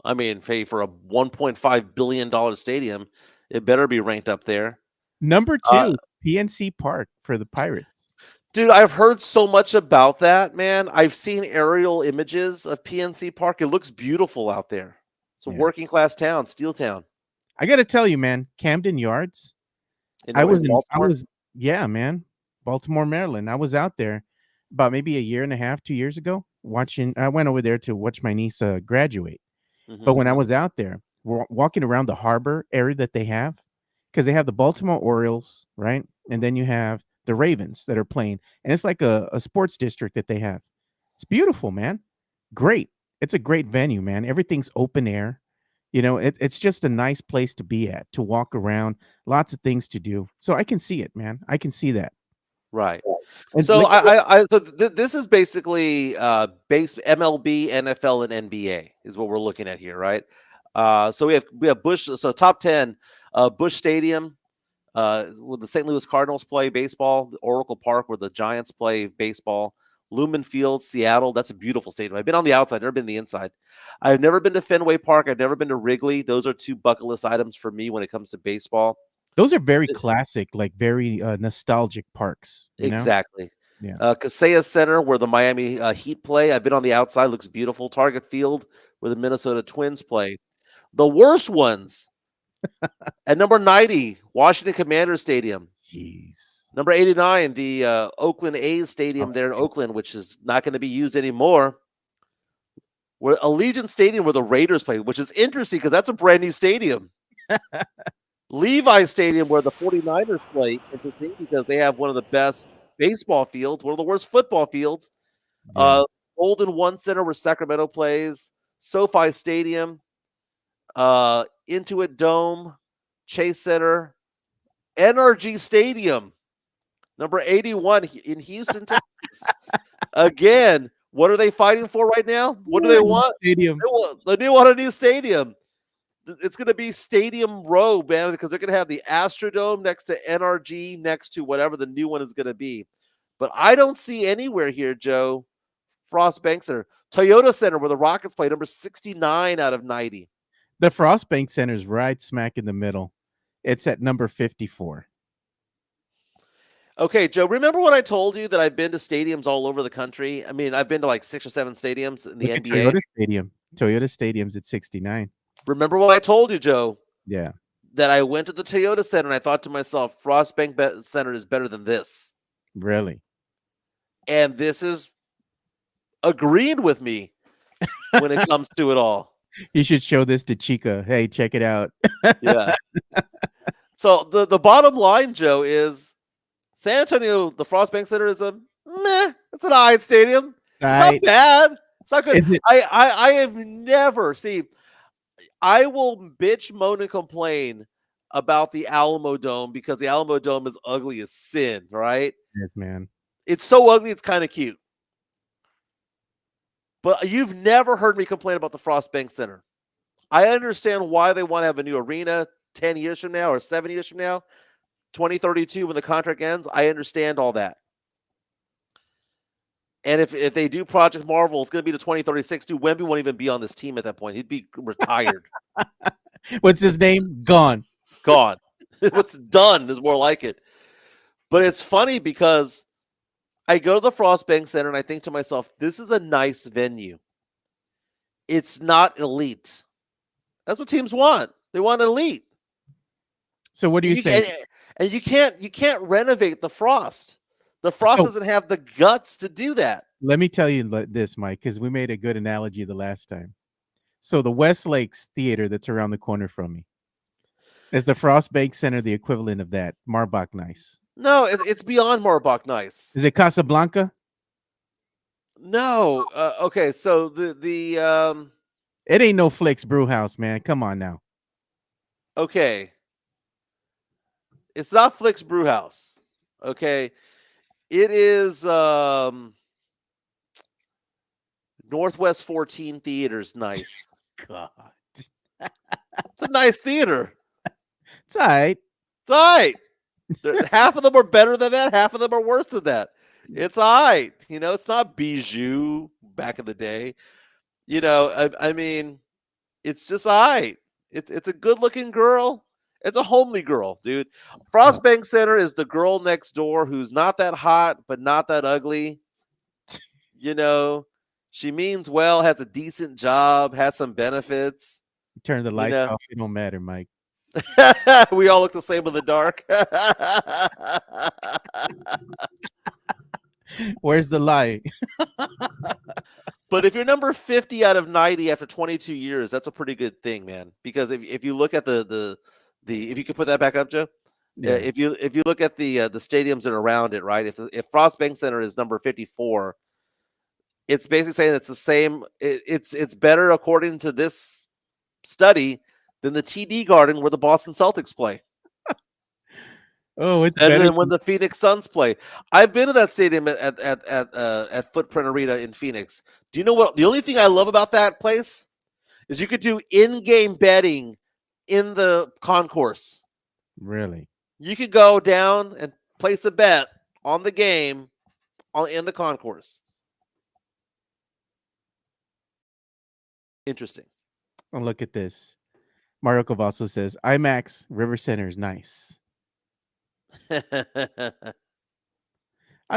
I mean, hey, for a $1.5 billion stadium, it better be ranked up there. Number 2, PNC Park for the Pirates. Dude, I've heard so much about that, man. I've seen aerial images of PNC Park. It looks beautiful out there. It's a working class town, steel town. I got to tell you, man, Camden Yards. Yeah, man. Baltimore, Maryland. I was out there about maybe a year and a half, 2 years ago I went over there to watch my niece graduate. Mm-hmm. But when I was out there, we're walking around the harbor area that they have, because they have the Baltimore Orioles, right? And then you have the Ravens that are playing. And it's like a sports district that they have. It's beautiful, man. Great. It's a great venue, man. Everything's open air. It's just a nice place to be at, to walk around, lots of things to do. So I can see it, man. I can see that. Right. And so this is basically base MLB, NFL, and NBA is what we're looking at here, right? So we have Busch. So top 10, Busch Stadium, where the St. Louis Cardinals play baseball. The Oracle Park, where the Giants play baseball. Lumen Field, Seattle. That's a beautiful stadium. I've been on the outside, never been the inside. I've never been to Fenway Park. I've never been to Wrigley. Those are 2 bucket list items for me when it comes to baseball. Those are very classic, like very nostalgic parks. Exactly. Yeah. Kaseya Center, where the Miami Heat play. I've been on the outside. Looks beautiful. Target Field, where the Minnesota Twins play. The worst ones at number 90, Washington Commanders Stadium. Jeez. Number 89, the Oakland A's Stadium there in Oakland, which is not going to be used anymore. Where Allegiant Stadium, where the Raiders play, which is interesting because that's a brand new stadium. Levi Stadium, where the 49ers play, interesting because they have one of the best baseball fields, one of the worst football fields. Yeah. Golden One Center, where Sacramento plays. SoFi Stadium, Intuit Dome, Chase Center, NRG Stadium, number 81 in Houston, Texas. Again, what are they fighting for right now? What do they want? Stadium. They want a new stadium. It's going to be Stadium Row, man, because they're going to have the Astrodome next to NRG, next to whatever the new one is going to be. But I don't see anywhere here, Joe, Frost Bank Center. Toyota Center, where the Rockets play, number 69 out of 90. The Frost Bank Center is right smack in the middle. It's at number 54. Okay, Joe, remember when I told you that I've been to stadiums all over the country? I mean, I've been to like 6 or 7 stadiums in the Look at NBA. Toyota Stadium. Toyota Stadium's at 69. Remember when I told you, Joe, Yeah. that I went to the Toyota Center and I thought to myself, Frost Bank Center is better than this. Really? And this is agreed with me when it comes to it all. You should show this to Chica. Hey, check it out. Yeah. So the bottom line, Joe, is San Antonio, the Frost Bank Center is a meh. It's an alright stadium. It's not bad. It's not good. I have never I will bitch, moan, and complain about the Alamo Dome because the Alamo Dome is ugly as sin, right? Yes, man. It's so ugly, it's kind of cute. But you've never heard me complain about the Frost Bank Center. I understand why they want to have a new arena 10 years from now or 7 years from now, 2032 when the contract ends. I understand all that. And if they do Project Marvel, it's going to be to 2036. Dude, Wemby won't even be on this team at that point. He'd be retired. What's his name? Gone. Gone. What's done is more like it. But it's funny because I go to the Frost Bank Center and I think to myself, this is a nice venue. It's not elite. That's what teams want. They want elite. So what do you say? And you can't renovate the Frost. The Frost doesn't have the guts to do that. Let me tell you this, Mike, because we made a good analogy the last time. So the West Lakes Theater that's around the corner from me, is the Frost Bank Center the equivalent of that? Marbach Nice? No, it's beyond Marbach Nice. Is it Casablanca? No. Okay, so the it ain't no Flicks Brew House, man. Come on now. Okay. It's not Flicks Brew House. Okay. It is Northwest 14 Theaters. Nice. God. It's a nice theater. It's all right. It's all right. Half of them are better than that. Half of them are worse than that. It's all right. You know, it's not Bijou back in the day. You know, I mean, it's just all right. It's a good-looking girl. It's a homely girl, dude. Frost Bank Center is the girl next door who's not that hot, but not that ugly. You know, she means well, has a decent job, has some benefits. You turn the lights off. It don't matter, Mike. We all look the same in the dark. Where's the light? But if you're number 50 out of 90 after 22 years, that's a pretty good thing, man. Because if you look at the if you could put that back up, Joe. Yeah. If you look at the stadiums that are around it, right? If Frost Bank Center is number 54, it's basically saying it's the same. It's better according to this study than the TD Garden where the Boston Celtics play. Oh, it's better better than when the Phoenix Suns play. I've been to that stadium at Footprint Arena in Phoenix. Do you know what? The only thing I love about that place is you could do in-game betting in the concourse. Really? You could go down and place a bet on the game in the concourse. Interesting. Oh, look at this. Mario Cavasso says, IMAX River Center is nice. I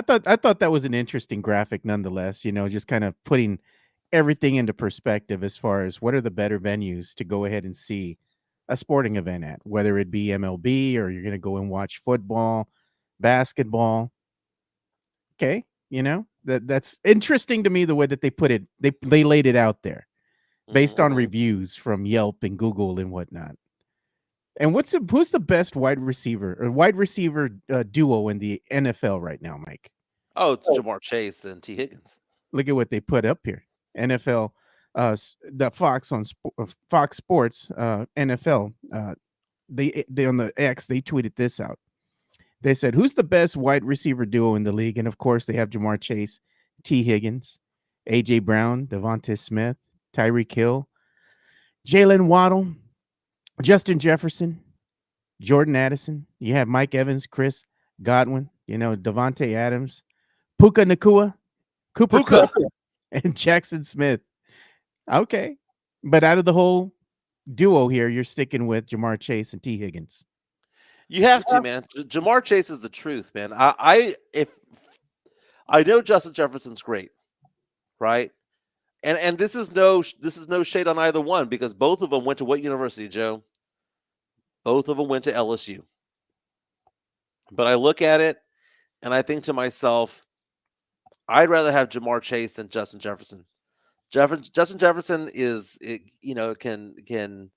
thought that was an interesting graphic nonetheless, you know, just kind of putting everything into perspective as far as what are the better venues to go ahead and see a sporting event at, whether it be MLB or you're going to go and watch football, basketball. Okay. You know, that's interesting to me, the way that they put it. They laid it out there based on reviews from Yelp and Google and whatnot. And who's the best wide receiver duo in the NFL right now, Mike? Oh, it's Jamar Chase and T. Higgins. Look at what they put up here. NFL, the Fox on Fox Sports, NFL. They on the X, they tweeted this out. They said, "Who's the best wide receiver duo in the league?" And of course, they have Jamar Chase, T. Higgins, AJ Brown, Devontae Smith, Tyreek Hill, Jalen Waddle, Justin Jefferson, Jordan Addison. You have Mike Evans, Chris Godwin, you know, Devontae Adams, Puka Nacua, Cooper Kupp, and Jackson Smith. Okay. But out of the whole duo here, you're sticking with Jamar Chase and T. Higgins. You have to, man. Jamar Chase is the truth, man. If I know Justin Jefferson's great, right? And this is no shade on either one because both of them went to what university, Joe? Both of them went to LSU. But I look at it and I think to myself, I'd rather have Jamar Chase than Justin Jefferson. Justin Jefferson can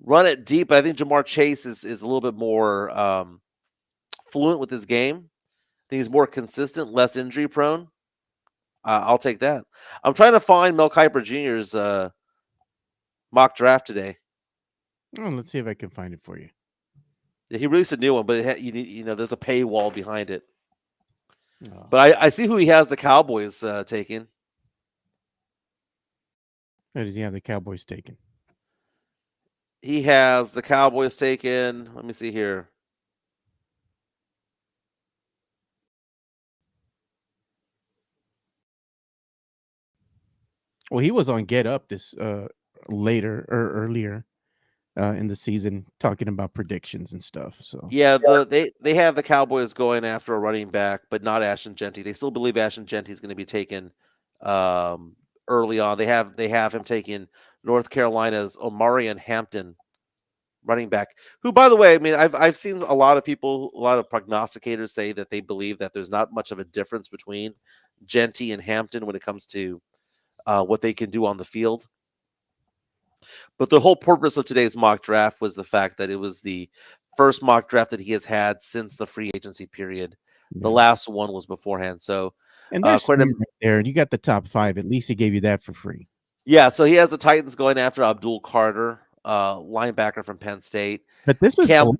run it deep. I think Jamar Chase is a little bit more fluent with his game. I think he's more consistent, less injury prone. I'll take that. I'm trying to find Mel Kiper Jr.'s mock draft today. Oh, let's see if I can find it for you. Yeah, he released a new one, but there's a paywall behind it. Oh. But I see who he has the Cowboys taking. Who does he have the Cowboys taken? He has the Cowboys taken. Let me see here. Well, he was on Get Up this later or earlier in the season talking about predictions and stuff. So yeah, they have the Cowboys going after a running back, but not Ashton Jeanty. They still believe Ashton Jeanty is going to be taken early on. They have him taking North Carolina's Omarion Hampton, running back, who, by the way, I mean, I've seen a lot of prognosticators say that they believe that there's not much of a difference between Jeanty and Hampton when it comes to what they can do on the field. But the whole purpose of today's mock draft was the fact that it was the first mock draft that he has had since the free agency period. Yeah. The last one was beforehand. So, and there's right there, you got the top 5. At least he gave you that for free. Yeah, so he has the Titans going after Abdul Carter, linebacker from Penn State. But this was from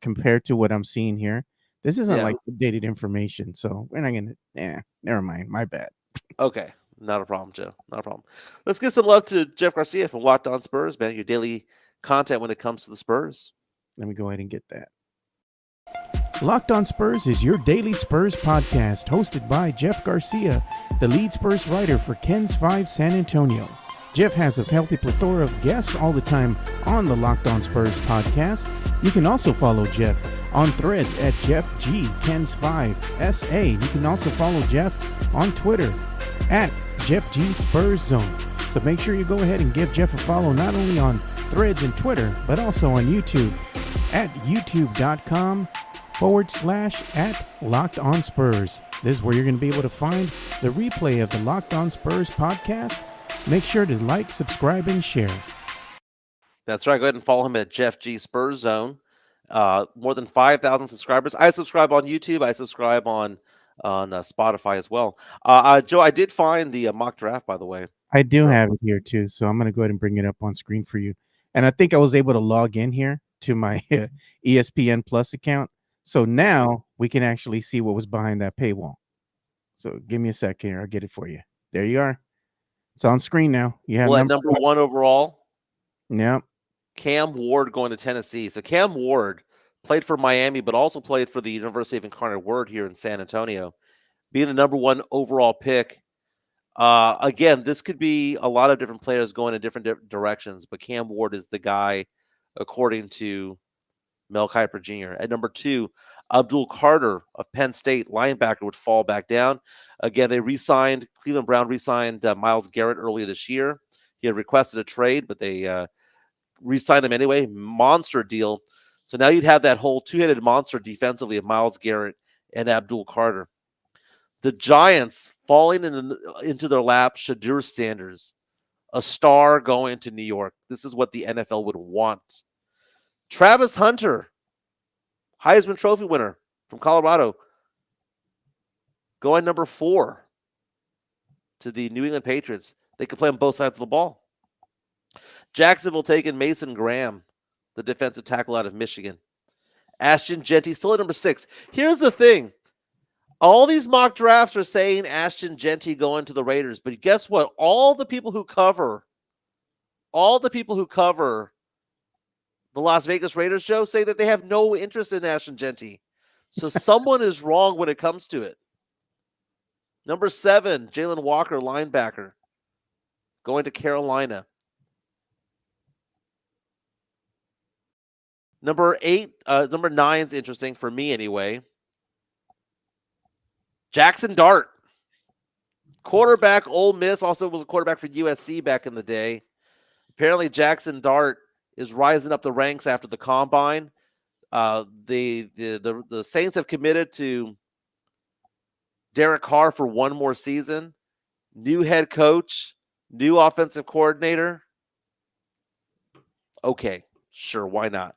compared to what I'm seeing here. This isn't like updated information, so we're not gonna. Never mind. My bad. Okay, not a problem, Joe. Not a problem. Let's give some love to Jeff Garcia from Locked On Spurs, man. Your daily content when it comes to the Spurs. Let me go ahead and get that. Locked On Spurs is your daily Spurs podcast, hosted by Jeff Garcia, the lead Spurs writer for Ken's 5 San Antonio. Jeff has a healthy plethora of guests all the time on the Locked On Spurs podcast. You can also follow Jeff on Threads at Jeff G Ken's 5 SA. You can also follow Jeff on Twitter at Jeff G Spurs Zone. So make sure you go ahead and give Jeff a follow not only on Threads and Twitter, but also on YouTube at youtube.com/@Locked On Spurs. This is where you're going to be able to find the replay of the Locked On Spurs podcast. Make sure to like, subscribe, and share. That's right. Go ahead and follow him at Jeff G Spurs Zone. More than 5,000 subscribers. I subscribe on YouTube. I subscribe on Spotify as well. Joe, I did find the mock draft, by the way. I do have it here too, so I'm going to go ahead and bring it up on screen for you. And I think I was able to log in here to my ESPN Plus account. So now we can actually see what was behind that paywall. So give me a second here. I'll get it for you. There you are. It's on screen now. You have number 1 overall. Yeah. Cam Ward going to Tennessee. So Cam Ward played for Miami, but also played for the University of Incarnate Word here in San Antonio, being the number 1 overall pick. Again, this could be a lot of different players going in different directions, but Cam Ward is the guy, according to Mel Kiper Jr. At number 2, Abdul Carter of Penn State, linebacker, would fall back down. Again, Cleveland Brown re-signed Myles Garrett earlier this year. He had requested a trade, but they re-signed him anyway. Monster deal. So now you'd have that whole two-headed monster defensively of Myles Garrett and Abdul Carter. The Giants falling into their lap, Shadur Sanders, a star going to New York. This is what the NFL would want. Travis Hunter, Heisman Trophy winner from Colorado, going number 4 to the New England Patriots. They could play on both sides of the ball. Jacksonville taking Mason Graham, the defensive tackle out of Michigan. Ashton Jeanty still at number 6. Here's the thing. All these mock drafts are saying Ashton Jeanty going to the Raiders, but guess what? All the people who cover the Las Vegas Raiders, Joe, say that they have no interest in Ashton Jeanty. So someone is wrong when it comes to it. Number 7, Jalen Walker, linebacker, going to Carolina. Number 9 is interesting for me anyway. Jackson Dart, quarterback, Ole Miss, also was a quarterback for USC back in the day. Apparently, Jackson Dart is rising up the ranks after the combine. The Saints have committed to Derek Carr for one more season. New head coach, new offensive coordinator. Okay, sure, why not?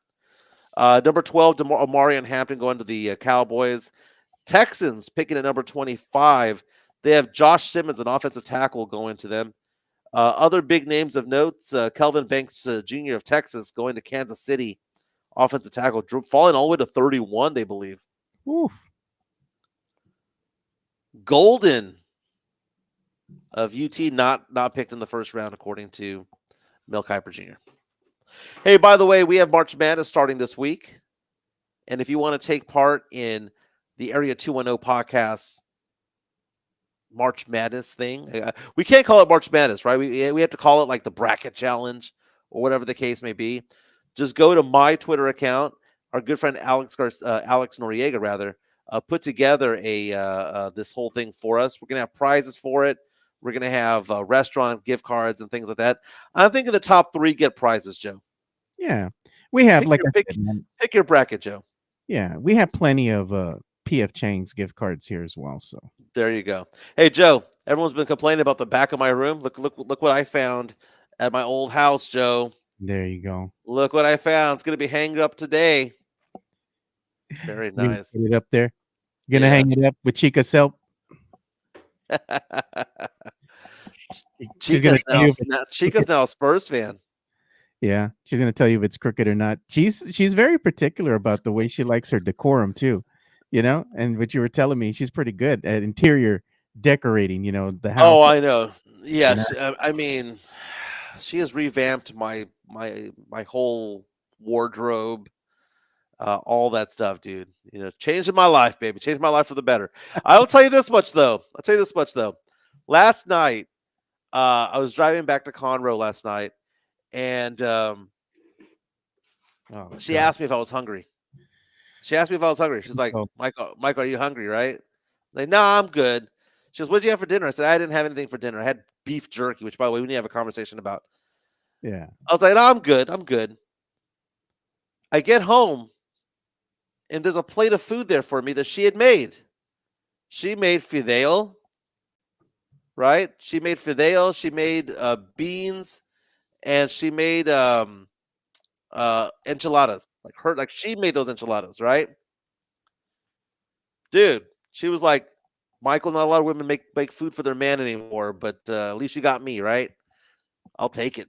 Number 12, Omarion Hampton going to the Cowboys. Texans picking at number 25. They have Josh Simmons, an offensive tackle, going to them. Other big names of notes, Kelvin Banks Jr. of Texas going to Kansas City, offensive tackle, falling all the way to 31, they believe. Oof. Golden of UT not picked in the first round, according to Mel Kiper Jr. Hey, by the way, we have March Madness starting this week. And if you want to take part in the Area 210 podcast March Madness thing, we can't call it March Madness, right? We have to call it like the bracket challenge or whatever the case may be. Just go to my Twitter account. Our good friend Alex Noriega, rather, put together this whole thing for us. We're going to have prizes for it. We're going to have restaurant gift cards and things like that. I'm thinking the top 3 get prizes, Joe. Yeah. We have pick your bracket, Joe. Yeah, we have plenty of PF Chang's gift cards here as well. So there you go. Hey, Joe, everyone's been complaining about the back of my room. Look what I found at my old house, Joe. There you go. Look what I found. It's going to be hanged up today. Very nice. Put it up there. You're going to hang it up with Chica's help? Chica's now a Spurs fan. Yeah, she's going to tell you if it's crooked or not. She's very particular about the way she likes her decorum too, and what you were telling me, she's pretty good at interior decorating, the house. Oh, I know. Yes. I mean, she has revamped my whole wardrobe, all that stuff, dude. Changing my life, baby. Changed my life for the better. I'll tell you this much though. Last night, I was driving back to Conroe last night, and she asked me if I was hungry. She's like, Michael, are you hungry, right? I'm like, no, I'm good. She goes, what'd you have for dinner? I said, I didn't have anything for dinner. I had beef jerky, which, by the way, we need to have a conversation about. Yeah. I was like, no, I'm good. I get home, and there's a plate of food there for me that she had made. She made fideo, right? She made fideo. She made beans, and she made enchiladas. Like she made those enchiladas, right? Dude, she was like, Michael, not a lot of women make food for their man anymore, but at least you got me, right? I'll take it.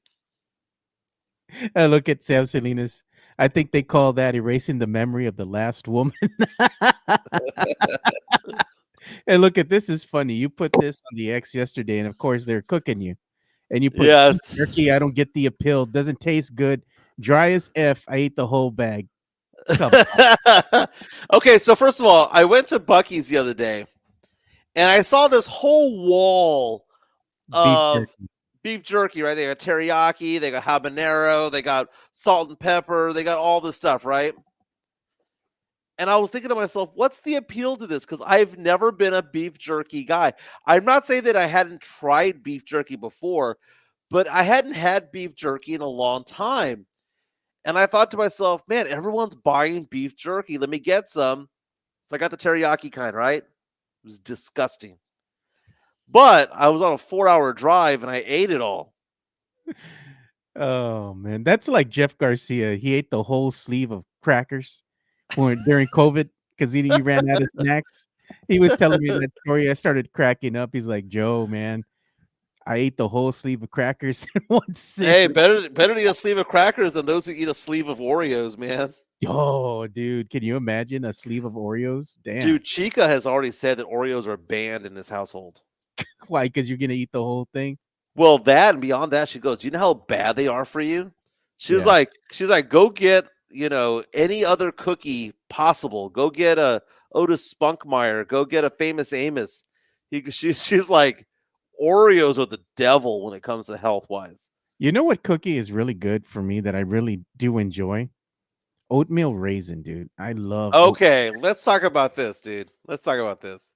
Look at Sam Salinas. I think they call that erasing the memory of the last woman. And look at this is funny. You put this on the X yesterday, and of course they're cooking you. And you put jerky. I don't get the appeal. Doesn't taste good. Dry as F. I ate the whole bag. Okay, so first of all, I went to Buc-ee's the other day, and I saw this whole wall of beef jerky, right? They got teriyaki, they got habanero, they got salt and pepper, they got all this stuff, right? And I was thinking to myself, what's the appeal to this? Because I've never been a beef jerky guy. I'm not saying that I hadn't tried beef jerky before, but I hadn't had beef jerky in a long time. And I thought to myself, man, everyone's buying beef jerky. Let me get some. So I got the teriyaki kind, right? It was disgusting. But I was on a 4-hour drive and I ate it all. Oh, man. That's like Jeff Garcia. He ate the whole sleeve of crackers during COVID because he ran out of snacks. He was telling me that story. I started cracking up. He's like, Joe, man, I ate the whole sleeve of crackers in one sitting. Hey, better to eat a sleeve of crackers than those who eat a sleeve of Oreos, man. Oh, dude, can you imagine a sleeve of Oreos? Damn. Dude, Chica has already said that Oreos are banned in this household. Why? Because you're going to eat the whole thing? Well, that and beyond that, she goes, do you know how bad they are for you? She's like, go get, any other cookie possible. Go get a Otis Spunkmeyer. Go get a Famous Amos. She's like Oreos are the devil when it comes to health wise. You know what cookie is really good for me that I really do enjoy? Oatmeal raisin, dude. I love oat. Okay, let's talk about this, dude. Let's talk about this.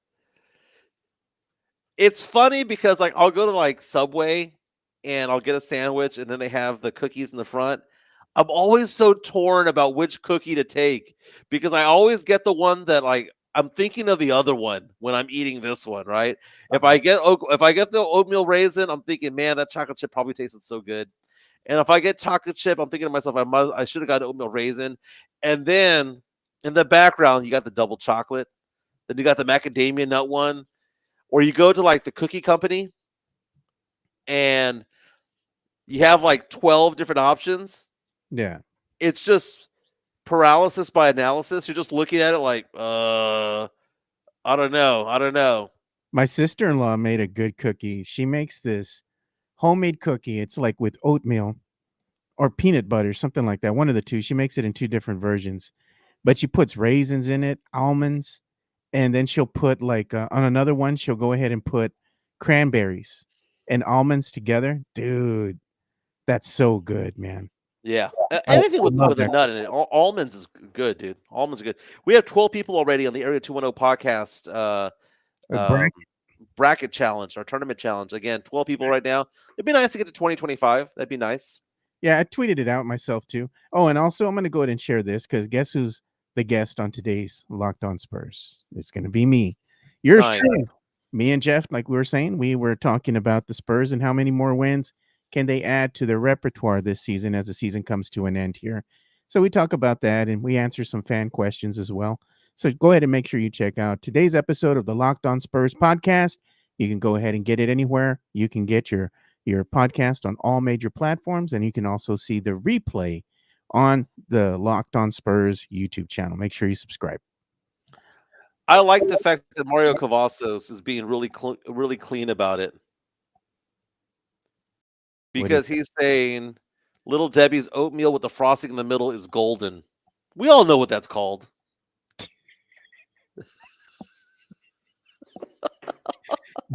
It's funny because like I'll go to like Subway and I'll get a sandwich and then they have the cookies in the front. I'm always so torn about which cookie to take because I always get the one that like I'm thinking of the other one when I'm eating this one, right? If I get the oatmeal raisin, I'm thinking, man, that chocolate chip probably tasted so good. And if I get chocolate chip, I'm thinking to myself, I should have got oatmeal raisin. And then in the background, you got the double chocolate. Then you got the macadamia nut one. Or you go to like the cookie company and you have like 12 different options. Yeah. It's just paralysis by analysis. You're just looking at it like, I don't know. My sister-in-law made a good cookie. She makes this homemade cookie. It's like with oatmeal or peanut butter, something like that. One of the two. She makes it in two different versions, but she puts raisins in it, almonds, and then she'll put like on another one, she'll go ahead and put cranberries and almonds together. Dude, that's so good, man. Yeah. I Anything with love a that. nut in it. Almonds is good, dude. Almonds are good. We have 12 people already on the Area 210 podcast Bracket. bracket challenge, our tournament challenge. Again, 12 people right now. It'd be nice to get to 2025. That'd be nice. Yeah, I tweeted it out myself too. Oh, and also I'm going to go ahead and share this because guess who's the guest on today's Locked On Spurs? It's going to be me. Yours Nice. truly. Me and Jeff, like we were saying, we were talking about the Spurs and how many more wins can they add to their repertoire this season as the season comes to an end here. So we talk about that and we answer some fan questions as well. So go ahead and make sure you check out today's episode of the Locked On Spurs podcast. You can go ahead and get it anywhere. You can get your podcast on all major platforms, and you can also see the replay on the Locked On Spurs YouTube channel. Make sure you subscribe. I like the fact that Mario Cavazos is being really clean about it because he's saying Little Debbie's oatmeal with the frosting in the middle is golden. We all know what that's called.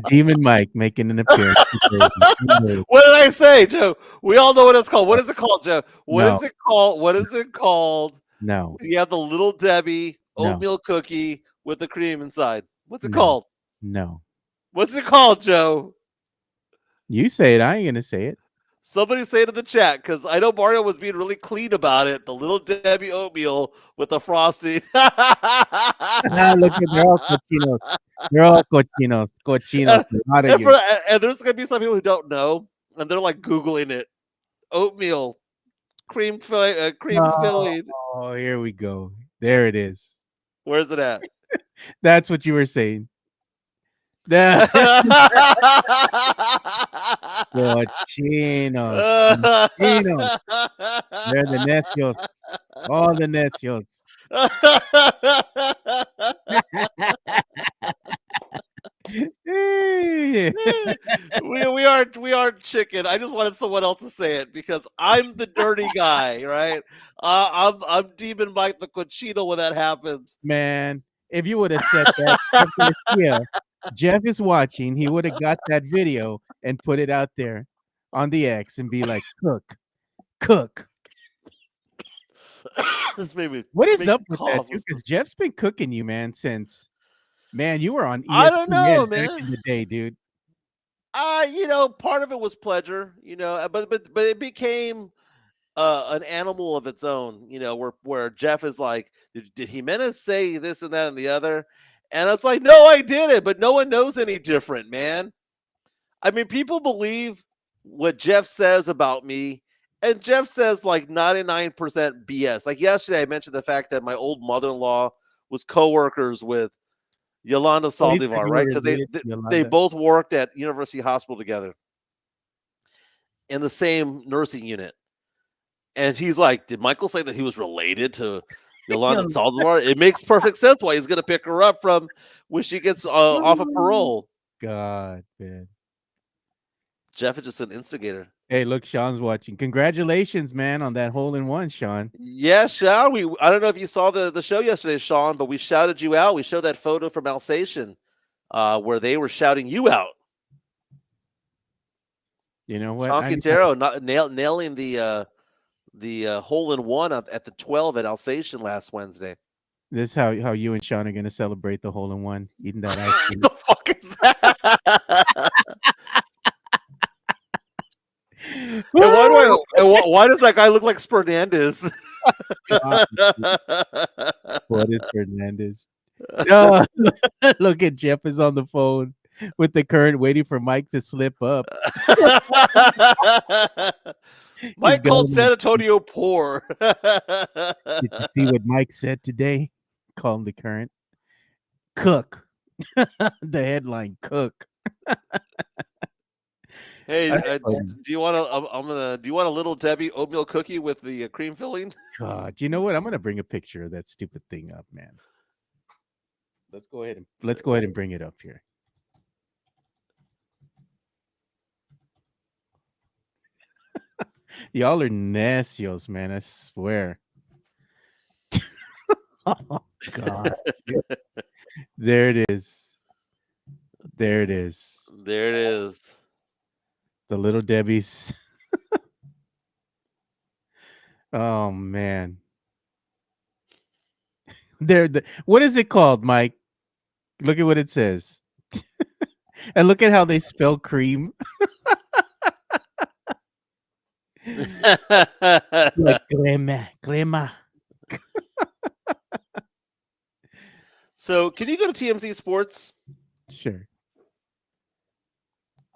Demon Mike making an appearance. What did I say, Joe? We all know what it's called. What is it called, Joe? What is it called? What is it called? No. You have the Little Debbie oatmeal cookie with the cream inside. What's it called? No. What's it called, Joe? You say it. I ain't gonna say it. Somebody say it in the chat because I know Mario was being really clean about it. The Little Debbie oatmeal with the frosting. Look at they're all cochinos. They're all cochinos. Cochinos. And there's gonna be some people who don't know, and they're like Googling it. Oatmeal, cream filling. Oh, here we go. There it is. Where's it at? That's what you were saying. Cochinos. Cochinos. They're the necios. All the necios. we aren't chicken. I just wanted someone else to say it because I'm the dirty guy, right? I'm Demon Mike the Cochino when that happens. Man, if you would have said that, yeah, Jeff is watching. He would have got that video and put it out there on the X and be like, "Cook." What is up with that? Because Jeff's been cooking you, man, since. Man, you were on ESPN I don't know, back man. in the day, dude. Part of it was pleasure, but it became an animal of its own, where Jeff is like, did Jimenez say this and that and the other? And it's like, no, I didn't, but no one knows any different, man. I mean, people believe what Jeff says about me, and Jeff says like 99% BS. Like yesterday, I mentioned the fact that my old mother-in-law was coworkers with Yolanda Saldivar, right? Because they both worked at University Hospital together in the same nursing unit. And he's like, did Michael say that he was related to Yolanda Saldivar? It makes perfect sense why he's going to pick her up from when she gets off of parole. God, man. Jeff is just an instigator. Hey, look, Sean's watching. Congratulations, man, on that hole-in-one, Sean. Yeah, Sean. I don't know if you saw the show yesterday, Sean, but we shouted you out. We showed that photo from Alsatian where they were shouting you out. You know what? Sean Quintero nailing the hole in one at the 12 at Alsatian last Wednesday. This is how you and Sean are going to celebrate the hole in one, eating that ice cream. What the fuck is that? And why does that guy look like Fernandez? What is Fernandez? Look at Jeff is on the phone with the current, waiting for Mike to slip up. Mike called San Antonio poor. Did you see what Mike said today? Call him the current. Cook. The headline, Cook. Hey, do you want a little Debbie oatmeal cookie with the cream filling? God, you know what? I'm gonna bring a picture of that stupid thing up, man. Let's go ahead and bring it up here. Y'all are necios, man. I swear. Oh God. There it is. There it is. There it is. The little Debbie's. Oh man. What is it called, Mike? Look at what it says. And look at how they spell cream. Like crema. So, can you go to TMZ Sports? Sure.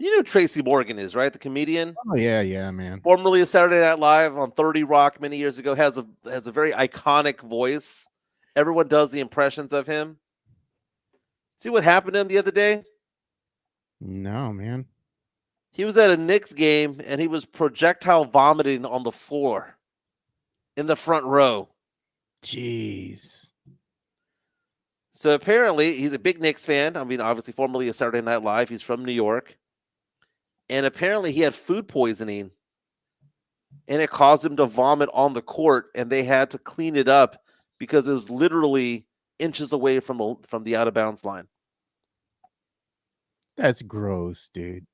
You know who Tracy Morgan is, right? The comedian. Oh yeah, man. Formerly of Saturday Night Live on 30 Rock many years ago, has a very iconic voice. Everyone does the impressions of him. See what happened to him the other day? No, man. He was at a Knicks game and he was projectile vomiting on the floor in the front row. Jeez. So apparently he's a big Knicks fan. I mean, obviously formerly of Saturday Night Live. He's from New York. And apparently he had food poisoning and it caused him to vomit on the court, and they had to clean it up because it was literally inches away from the out of bounds line. That's gross, dude.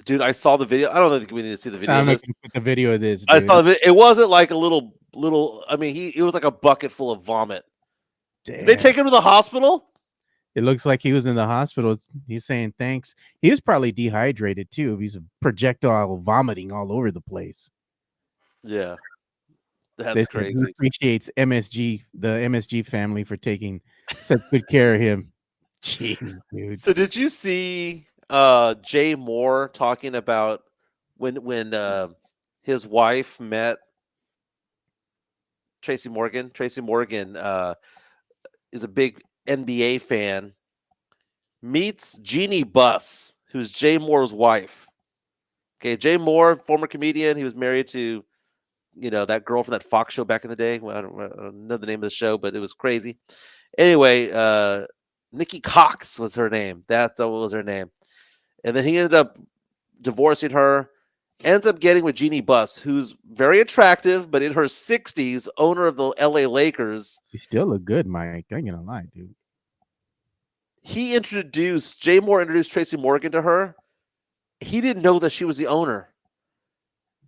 Dude, I saw the video. I don't think we need to see the video. I'm not gonna put the video of this. Dude. I saw the video. It wasn't like a little. I mean, it was like a bucket full of vomit. Damn. They take him to the hospital. It looks like he was in the hospital. He's saying thanks. He was probably dehydrated too. He's a projectile vomiting all over the place. Yeah, that's crazy. He appreciates the MSG family for taking such good care of him. Jeez, dude. So did you see Jay Moore talking about when his wife met Tracy Morgan? Tracy Morgan is a big NBA fan, meets Jeannie Buss, who's Jay Moore's wife. Okay, Jay Moore, former comedian. He was married to, that girl from that Fox show back in the day. Well, I don't know the name of the show, but it was crazy. Anyway, Nikki Cox was her name. That was her name. And then he ended up divorcing her, ends up getting with Jeannie Buss, who's very attractive, but in her 60s, owner of the LA Lakers. You still look good, Mike. I ain't gonna lie, dude. Jay Moore introduced Tracy Morgan to her. He didn't know that she was the owner.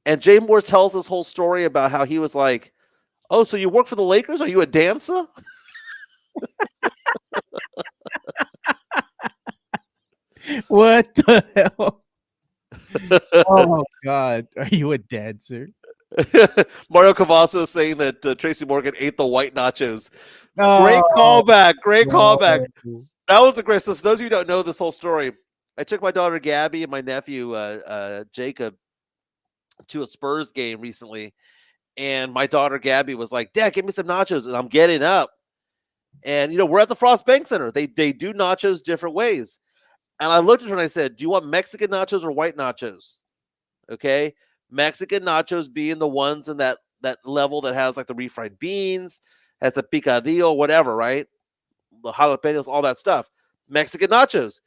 And Jay Moore tells this whole story about how he was like, "Oh, so you work for the Lakers? Are you a dancer?" What the hell? Oh God, are you a dancer? Mario Cavasso saying that Tracy Morgan ate the white nachos. Oh, great callback. That was a great. So those of you who don't know this whole story, I took my daughter Gabby and my nephew Jacob to a Spurs game recently, and my daughter Gabby was like, "Dad, give me some nachos," and I'm getting up, and we're at the Frost Bank Center. They do nachos different ways. And I looked at her and I said, "Do you want Mexican nachos or white nachos?" Okay. Mexican nachos being the ones in that level that has like the refried beans, has the picadillo, whatever, right? The jalapenos, all that stuff. Mexican nachos.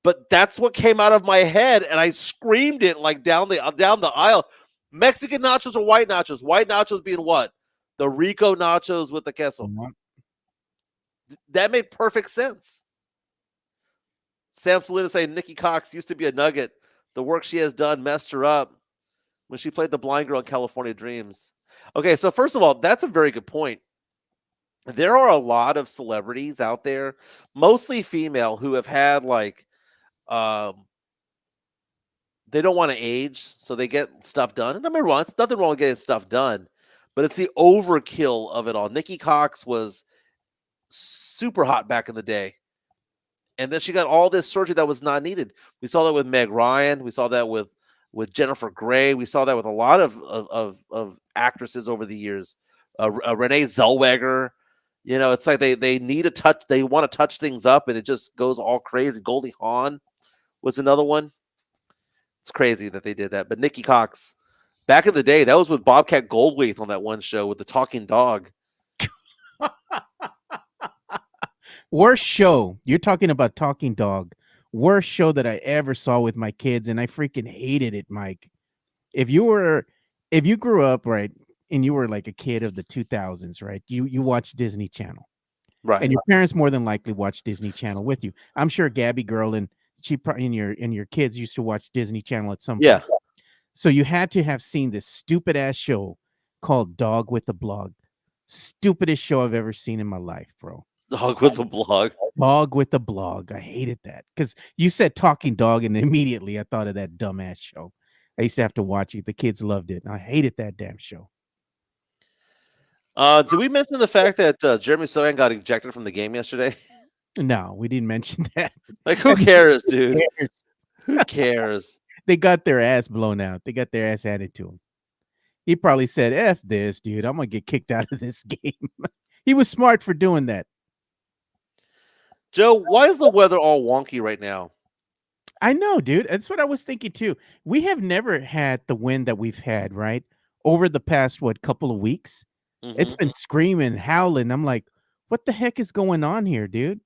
But that's what came out of my head, and I screamed it like down the aisle. Mexican nachos or white nachos? White nachos being what? The Rico nachos with the queso. That made perfect sense. Sam Salinas saying Nikki Cox used to be a Nugget. The work she has done messed her up when she played the blind girl in California Dreams. Okay, so first of all, that's a very good point. There are a lot of celebrities out there, mostly female, who have had um, they don't want to age, so they get stuff done. And don't get me wrong, it's nothing wrong with getting stuff done, but it's the overkill of it all. Nikki Cox was super hot back in the day. And then she got all this surgery that was not needed. We saw that with Meg Ryan. We saw that with Jennifer Grey. We saw that with a lot of actresses over the years. Renee Zellweger. You know, it's like they need a touch. They want to touch things up, and it just goes all crazy. Goldie Hawn was another one. It's crazy that they did that. But Nikki Cox, back in the day, that was with Bobcat Goldthwait on that one show with the talking dog. Worst show. You're talking about Talking Dog. Worst show that I ever saw with my kids, and I freaking hated it, Mike. If you grew up, right, and you were like a kid of the 2000s, right, you watched Disney Channel. Right. And your parents more than likely watched Disney Channel with you. I'm sure Gabby Girl and your kids used to watch Disney Channel at some point. So you had to have seen this stupid ass show called Dog with the Blog. Stupidest show I've ever seen in my life, bro. Dog with the Blog. Dog with the Blog. I hated that because you said Talking Dog, and immediately I thought of that dumbass show. I used to have to watch it. The kids loved it. I hated that damn show. Did we mention the fact that Jeremy Sohan got ejected from the game yesterday? No, we didn't mention that. Like, who cares, dude? Who cares? They got their ass blown out. They got their ass handed to him. He probably said, F this, dude. I'm going to get kicked out of this game. He was smart for doing that. Joe, why is the weather all wonky right now? I know, dude. That's what I was thinking, too. We have never had the wind that we've had, right? Over the past, couple of weeks? Mm-hmm. It's been screaming, howling. I'm like, what the heck is going on here, dude?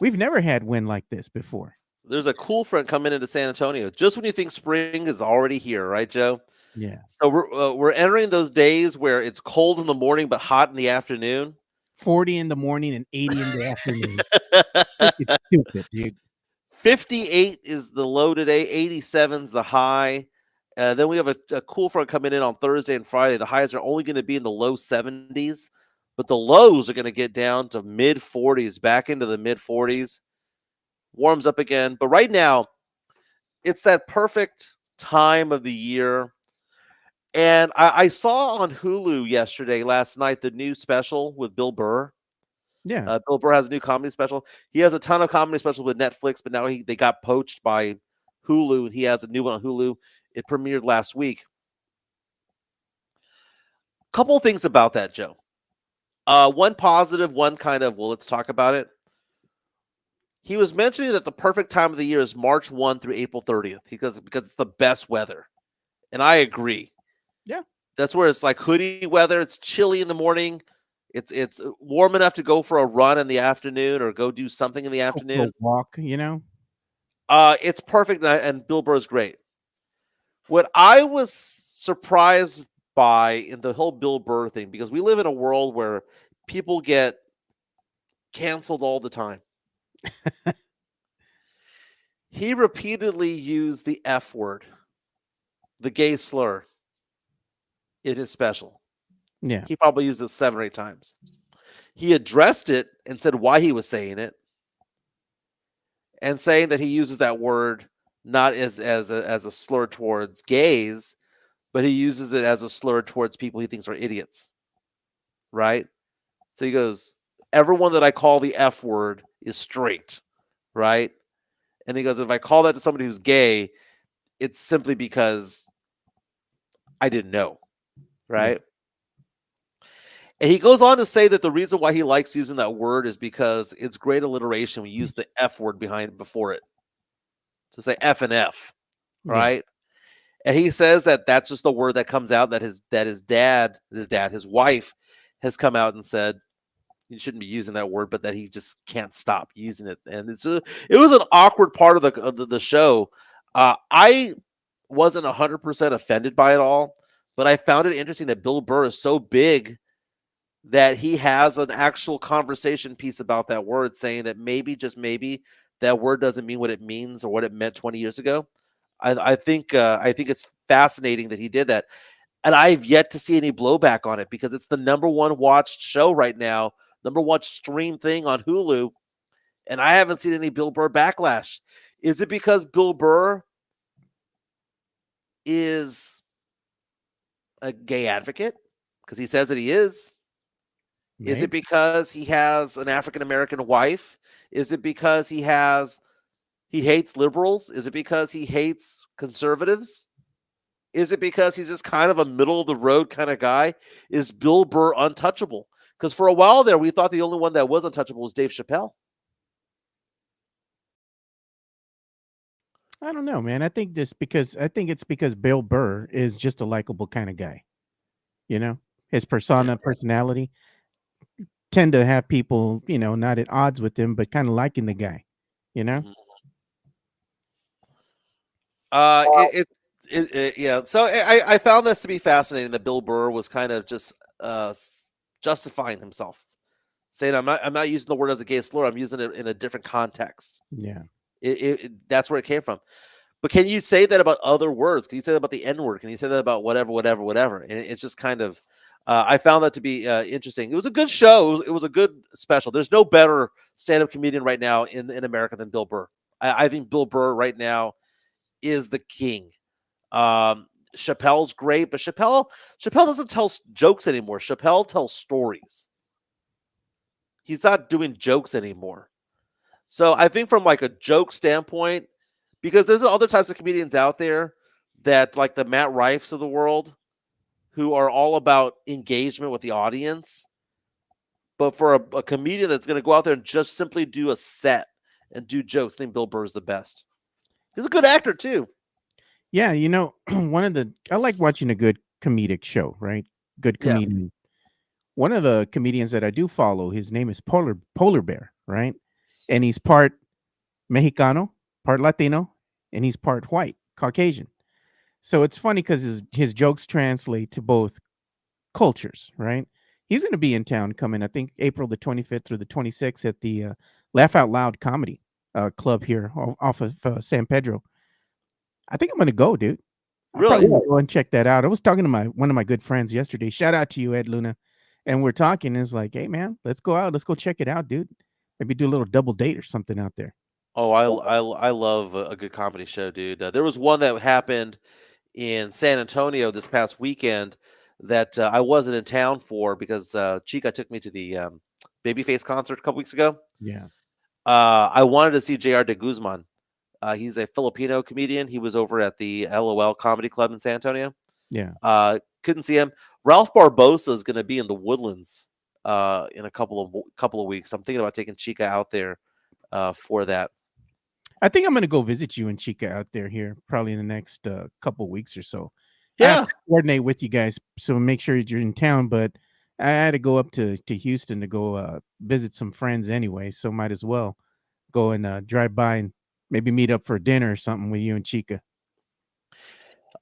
We've never had wind like this before. There's a cool front coming into San Antonio just when you think spring is already here, right, Joe? Yeah. So we're entering those days where it's cold in the morning but hot in the afternoon. 40 in the morning and 80 in the afternoon. It's stupid, dude. 58 is the low today. 87 is the high. Then we have a cool front coming in on Thursday and Friday. The highs are only going to be in the low 70s, but the lows are going to get down to mid 40s, back into the mid 40s. Warms up again. But right now, it's that perfect time of the year. And I saw on Hulu last night, the new special with Bill Burr. Yeah. Bill Burr has a new comedy special. He has a ton of comedy specials with Netflix, but now they got poached by Hulu, and he has a new one on Hulu. It premiered last week. Couple of things about that, Joe. One positive, one kind of, let's talk about it. He was mentioning that the perfect time of the year is March 1 through April 30th because it's the best weather. And I agree. Yeah. That's where it's like hoodie weather. It's chilly in the morning. It's warm enough to go for a run in the afternoon or go do something in the afternoon. Walk, you know? It's perfect, and Bill Burr is great. What I was surprised by in the whole Bill Burr thing, because we live in a world where people get canceled all the time. He repeatedly used the F word, the gay slur, in his special. Yeah. He probably used it 7 or 8 times. He addressed it and said why he was saying it, and saying that he uses that word not as a slur towards gays, but he uses it as a slur towards people he thinks are idiots. Right? So he goes, everyone that I call the F word is straight. Right? And he goes, if I call that to somebody who's gay, it's simply because I didn't know. Right? And he goes on to say that the reason why he likes using that word is because it's great alliteration. We use the F word before it to say F and F, right? Yeah. And he says that that's just the word that comes out that his wife has come out and said you shouldn't be using that word, but that he just can't stop using it. And it was an awkward part of the show. I wasn't 100% offended by it all, but I found it interesting that Bill Burr is so big that he has an actual conversation piece about that word, saying that maybe, just maybe, that word doesn't mean what it means or what it meant 20 years ago. I think it's fascinating that he did that, and I've yet to see any blowback on it because it's the number one watched show right now, number one stream thing on Hulu, and I haven't seen any Bill Burr backlash. Is it because Bill Burr is a gay advocate because he says that he is? Is it Maybe. because he has an African American wife? Is it because he hates liberals? Is it because he hates conservatives? Is it because he's just kind of a middle of the road kind of guy? Is Bill Burr untouchable? Because for a while there, we thought the only one that was untouchable was Dave Chappelle. I don't know, man. I think it's because Bill Burr is just a likable kind of guy. You know, his Yeah. personality tend to have people, not at odds with him, but kind of liking the guy. You know, Mhm. Yeah. So I found this to be fascinating that Bill Burr was kind of just justifying himself, saying I'm not using the word as a gay slur. I'm using it in a different context. yeah. That's where it came from. But can you say that about other words? Can you say that about the N word? Can you say that about whatever, whatever, whatever? And it's just kind of, I found that to be interesting. It was a good show. It was a good special. There's no better stand up comedian right now in America than Bill Burr. I think Bill Burr right now is the king. Chappelle's great, but Chappelle doesn't tell jokes anymore. Chappelle tells stories. He's not doing jokes anymore. So I think from like a joke standpoint, because there's other types of comedians out there that like the Matt Rifes of the world who are all about engagement with the audience. But for a comedian that's going to go out there and just simply do a set and do jokes, I think Bill Burr is the best. He's a good actor too. Yeah, I like watching a good comedic show, right? Good Yeah. comedian. One of the comedians that I do follow, his name is Polar Bear, right? And he's part Mexicano, part Latino, and he's part white, Caucasian. So it's funny because his jokes translate to both cultures, right? He's going to be in town coming, I think, April the 25th through the 26th at the Laugh Out Loud Comedy Club here off of San Pedro. I think I'm going to go, dude. I'll Really? probably go and check that out. I was talking to one of my good friends yesterday. Shout out to you, Ed Luna. And we're talking. It's like, hey, man, let's go out. Let's go check it out, dude. Maybe do a little double date or something out there. Oh, I love a good comedy show, dude. There was one that happened in San Antonio this past weekend that I wasn't in town for because Chica took me to the Babyface concert a couple weeks ago. Yeah. I wanted to see J.R. De Guzman. He's a Filipino comedian. He was over at the LOL Comedy Club in San Antonio. Yeah. Couldn't see him. Ralph Barbosa is going to be in the Woodlands in a couple of weeks. I'm thinking about taking Chica out there for that. I think I'm going to go visit you and Chica out there here probably in the next couple weeks or so. I have Yeah. to coordinate with you guys, so make sure you're in town. But I had to go up to Houston to go visit some friends anyway, so might as well go and drive by and maybe meet up for dinner or something with you and Chica.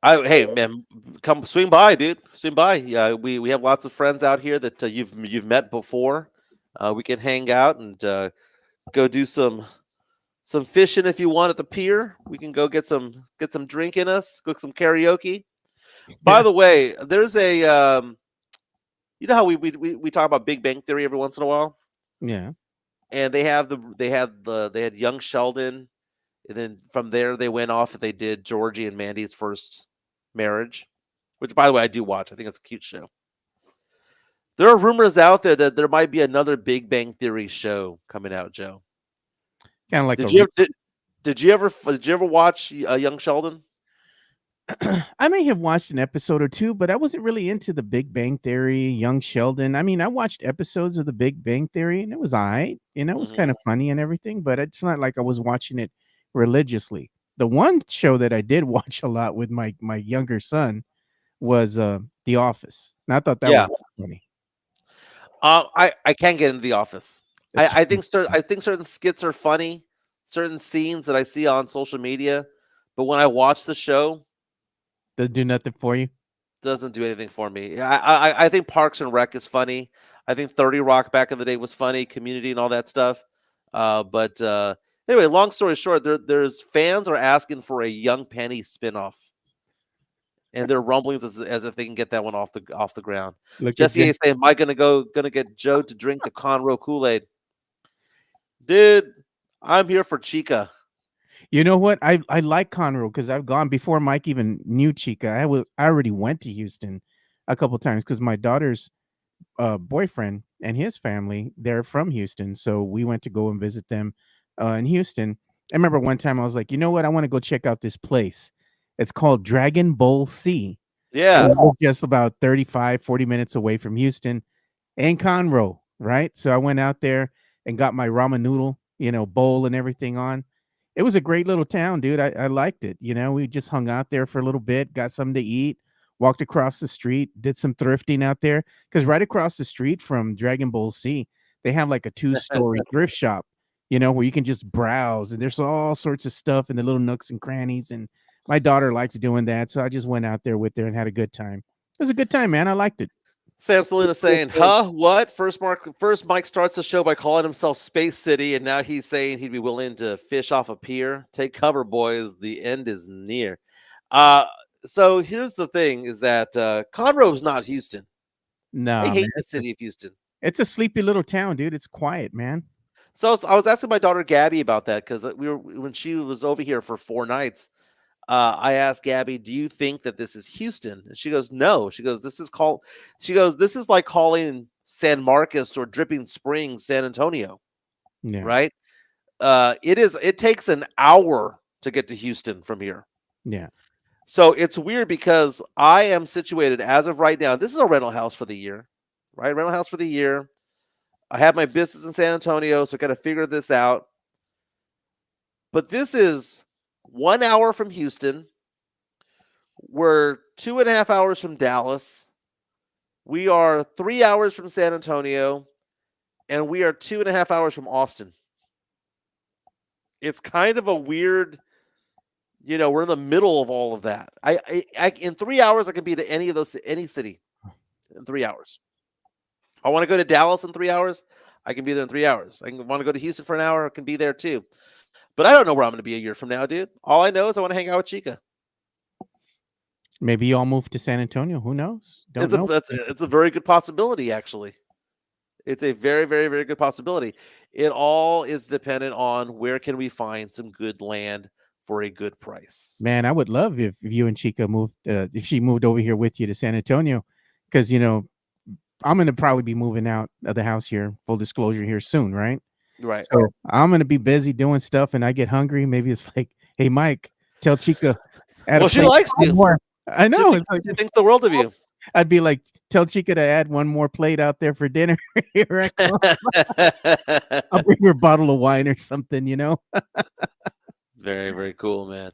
Hey man, come swing by, dude. Swing by. Yeah, we have lots of friends out here that you've met before. We can hang out and go do some fishing if you want at the pier. We can go get some drink in us, cook some karaoke. By Yeah. the way, there's a you know how we talk about Big Bang Theory every once in a while, Yeah. and they had Young Sheldon, and then from there they went off and they did Georgie and Mandy's first marriage, which by the way I do watch. I think it's a cute show. There are rumors out there that there might be another Big Bang Theory show coming out, Joe. Kind of like Did a you ever did you ever watch Young Sheldon? I may have watched an episode or two, but I wasn't really into the Big Bang Theory, Young Sheldon. I mean, I watched episodes of the Big Bang Theory and it was all right. It was kind Hmm. of funny and everything, but it's not like I was watching it religiously. The one show that I did watch a lot with my younger son was The Office. And I thought that was Yeah, funny. I can't get into The Office. It's I think certain skits are funny, certain scenes that I see on social media, but when I watch the show, doesn't do nothing for you. doesn't do anything for me. I think Parks and Rec is funny. I think 30 Rock back in the day was funny, Community and all that stuff. But Anyway, long story short, there's fans are asking for a Young Penny spinoff, and there are rumblings as if they can get that one off the ground. Look at Jesse Jeff. A saying, "Am I gonna get Joe to drink the Conroe Kool Aid?" Dude, I'm here for Chica. You know what? I like Conroe because I've gone before Mike even knew Chica. I already went to Houston a couple times because my daughter's boyfriend and his family, they're from Houston, so we went to go and visit them in Houston. I remember one time I was like, you know what? I want to go check out this place. It's called Dragon Bowl Sea. And Yeah, it was just about 35, 40 minutes away from Houston and Conroe, right? So I went out there and got my ramen noodle, bowl and everything on. It was a great little town, dude. I liked it. We just hung out there for a little bit, got something to eat, walked across the street, did some thrifting out there. Because right across the street from Dragon Bowl Sea, they have like a two-story thrift shop, where you can just browse and there's all sorts of stuff in the little nooks and crannies. And my daughter likes doing that. So I just went out there with her and had a good time. It was a good time, man. I liked it. Sam Selena saying, "Huh? What?" First, Mike starts the show by calling himself Space City, and now he's saying he'd be willing to fish off a pier. Take cover, boys. The end is near. Uh, so here's the thing: is that Conroe's not Houston. I No, man. hate the city of Houston. It's a sleepy little town, dude. It's quiet, man. So I was asking my daughter Gabby about that because we were when she was over here for 4 nights. I asked Gabby, "Do you think that this is Houston?" And she goes, "No." She goes, "This is called." She goes, "This is like calling San Marcos or Dripping Springs San Antonio, Yeah. right?" It is. It takes an hour to get to Houston from here. Yeah. So it's weird because I am situated as of right now. This is a rental house for the year, right? Rental house for the year. I have my business in San Antonio, so I got to figure this out. But this is 1 hour from Houston. We're 2.5 hours from Dallas. We are 3 hours from San Antonio, and we are 2.5 hours from Austin. It's kind of a weird, we're in the middle of all of that. I in 3 hours I can be to any city in 3 hours. I want to go to Dallas in 3 hours. I can be there in 3 hours. I want to go to Houston for an hour. I can be there too. But I don't know where I'm going to be a year from now, dude. All I know is I want to hang out with Chica. Maybe you all move to San Antonio. Who knows? Don't know. It's a very good possibility, actually. It's a very, very, very good possibility. It all is dependent on where can we find some good land for a good price. Man, I would love if you and Chica moved, if she moved over here with you to San Antonio, because I'm gonna probably be moving out of the house here. Full disclosure here soon, right? Right. So I'm gonna be busy doing stuff, and I get hungry. Maybe it's like, hey, Mike, tell Chica. Add Well, a she plate likes you. more. I know. It's like She thinks the world of you. I'd be like, tell Chica to add one more plate out there for dinner. Here I come. I'll bring her a bottle of wine or something. Very, very cool, man.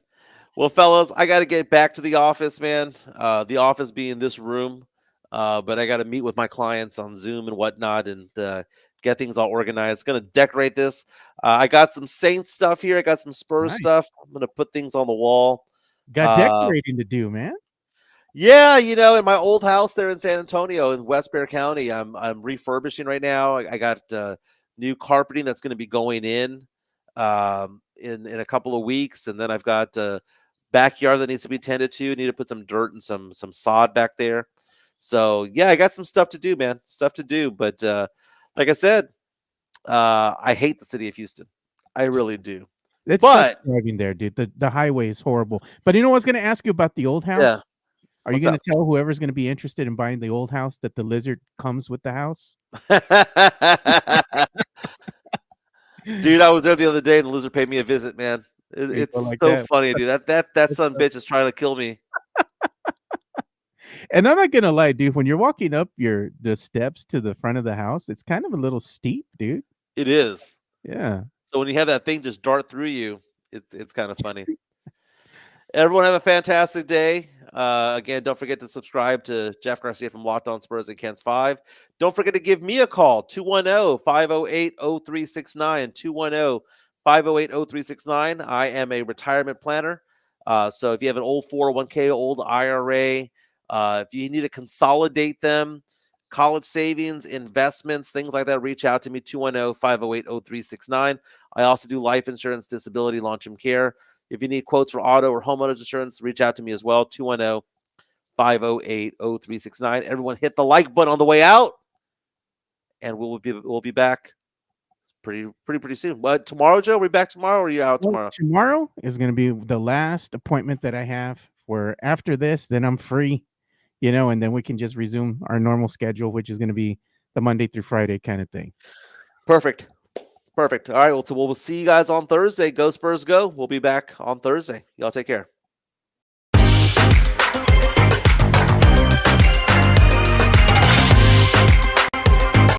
Well, fellas, I got to get back to the office, man. The office being this room, but I got to meet with my clients on Zoom and whatnot and get things all organized. Going to decorate this. I got some Saints stuff here. I got some Spurs Nice. stuff. I'm going to put things on the wall. Got decorating to do, man. Yeah, in my old house there in San Antonio in West Bear County, I'm refurbishing right now. I got new carpeting that's going to be going in a couple of weeks, and then I've got backyard that needs to be tended to. I need to put some dirt and some sod back there. So yeah, I got some stuff to do, man. Stuff to do, but like I said, I hate the city of Houston. I really do. It's But driving there, dude. The highway is horrible. But I was going to ask you about the old house. yeah, Are you what's going up? to tell whoever's going to be interested in buying the old house that the lizard comes with the house? Dude, I was there the other day and the lizard paid me a visit, man. It's like so that. funny, dude. That son of a bitch is trying to kill me. And I'm not gonna lie, dude. When you're walking up the steps to the front of the house, it's kind of a little steep, dude. It is. Yeah. So when you have that thing just dart through you, it's kind of funny. Everyone have a fantastic day. Again, don't forget to subscribe to Jeff Garcia from Locked On Spurs and Kent's 5. Don't forget to give me a call, 210-508-0369, 210-508-0369. I am a retirement planner. So if you have an old 401k, old IRA, if you need to consolidate them, college savings, investments, things like that, reach out to me, 210-508-0369. I also do life insurance, disability, long-term care. If you need quotes for auto or homeowners insurance, reach out to me as well, 210-508-0369. Everyone hit the like button on the way out, and we'll be back pretty soon. But tomorrow, Joe, we back tomorrow, or are you out Well, tomorrow? tomorrow is going to be the last appointment that I have. Where after this, then I'm free, and then we can just resume our normal schedule, which is going to be the Monday through Friday kind of thing. Perfect. All right. Well, so we'll see you guys on Thursday. Go Spurs, go. We'll be back on Thursday. Y'all take care.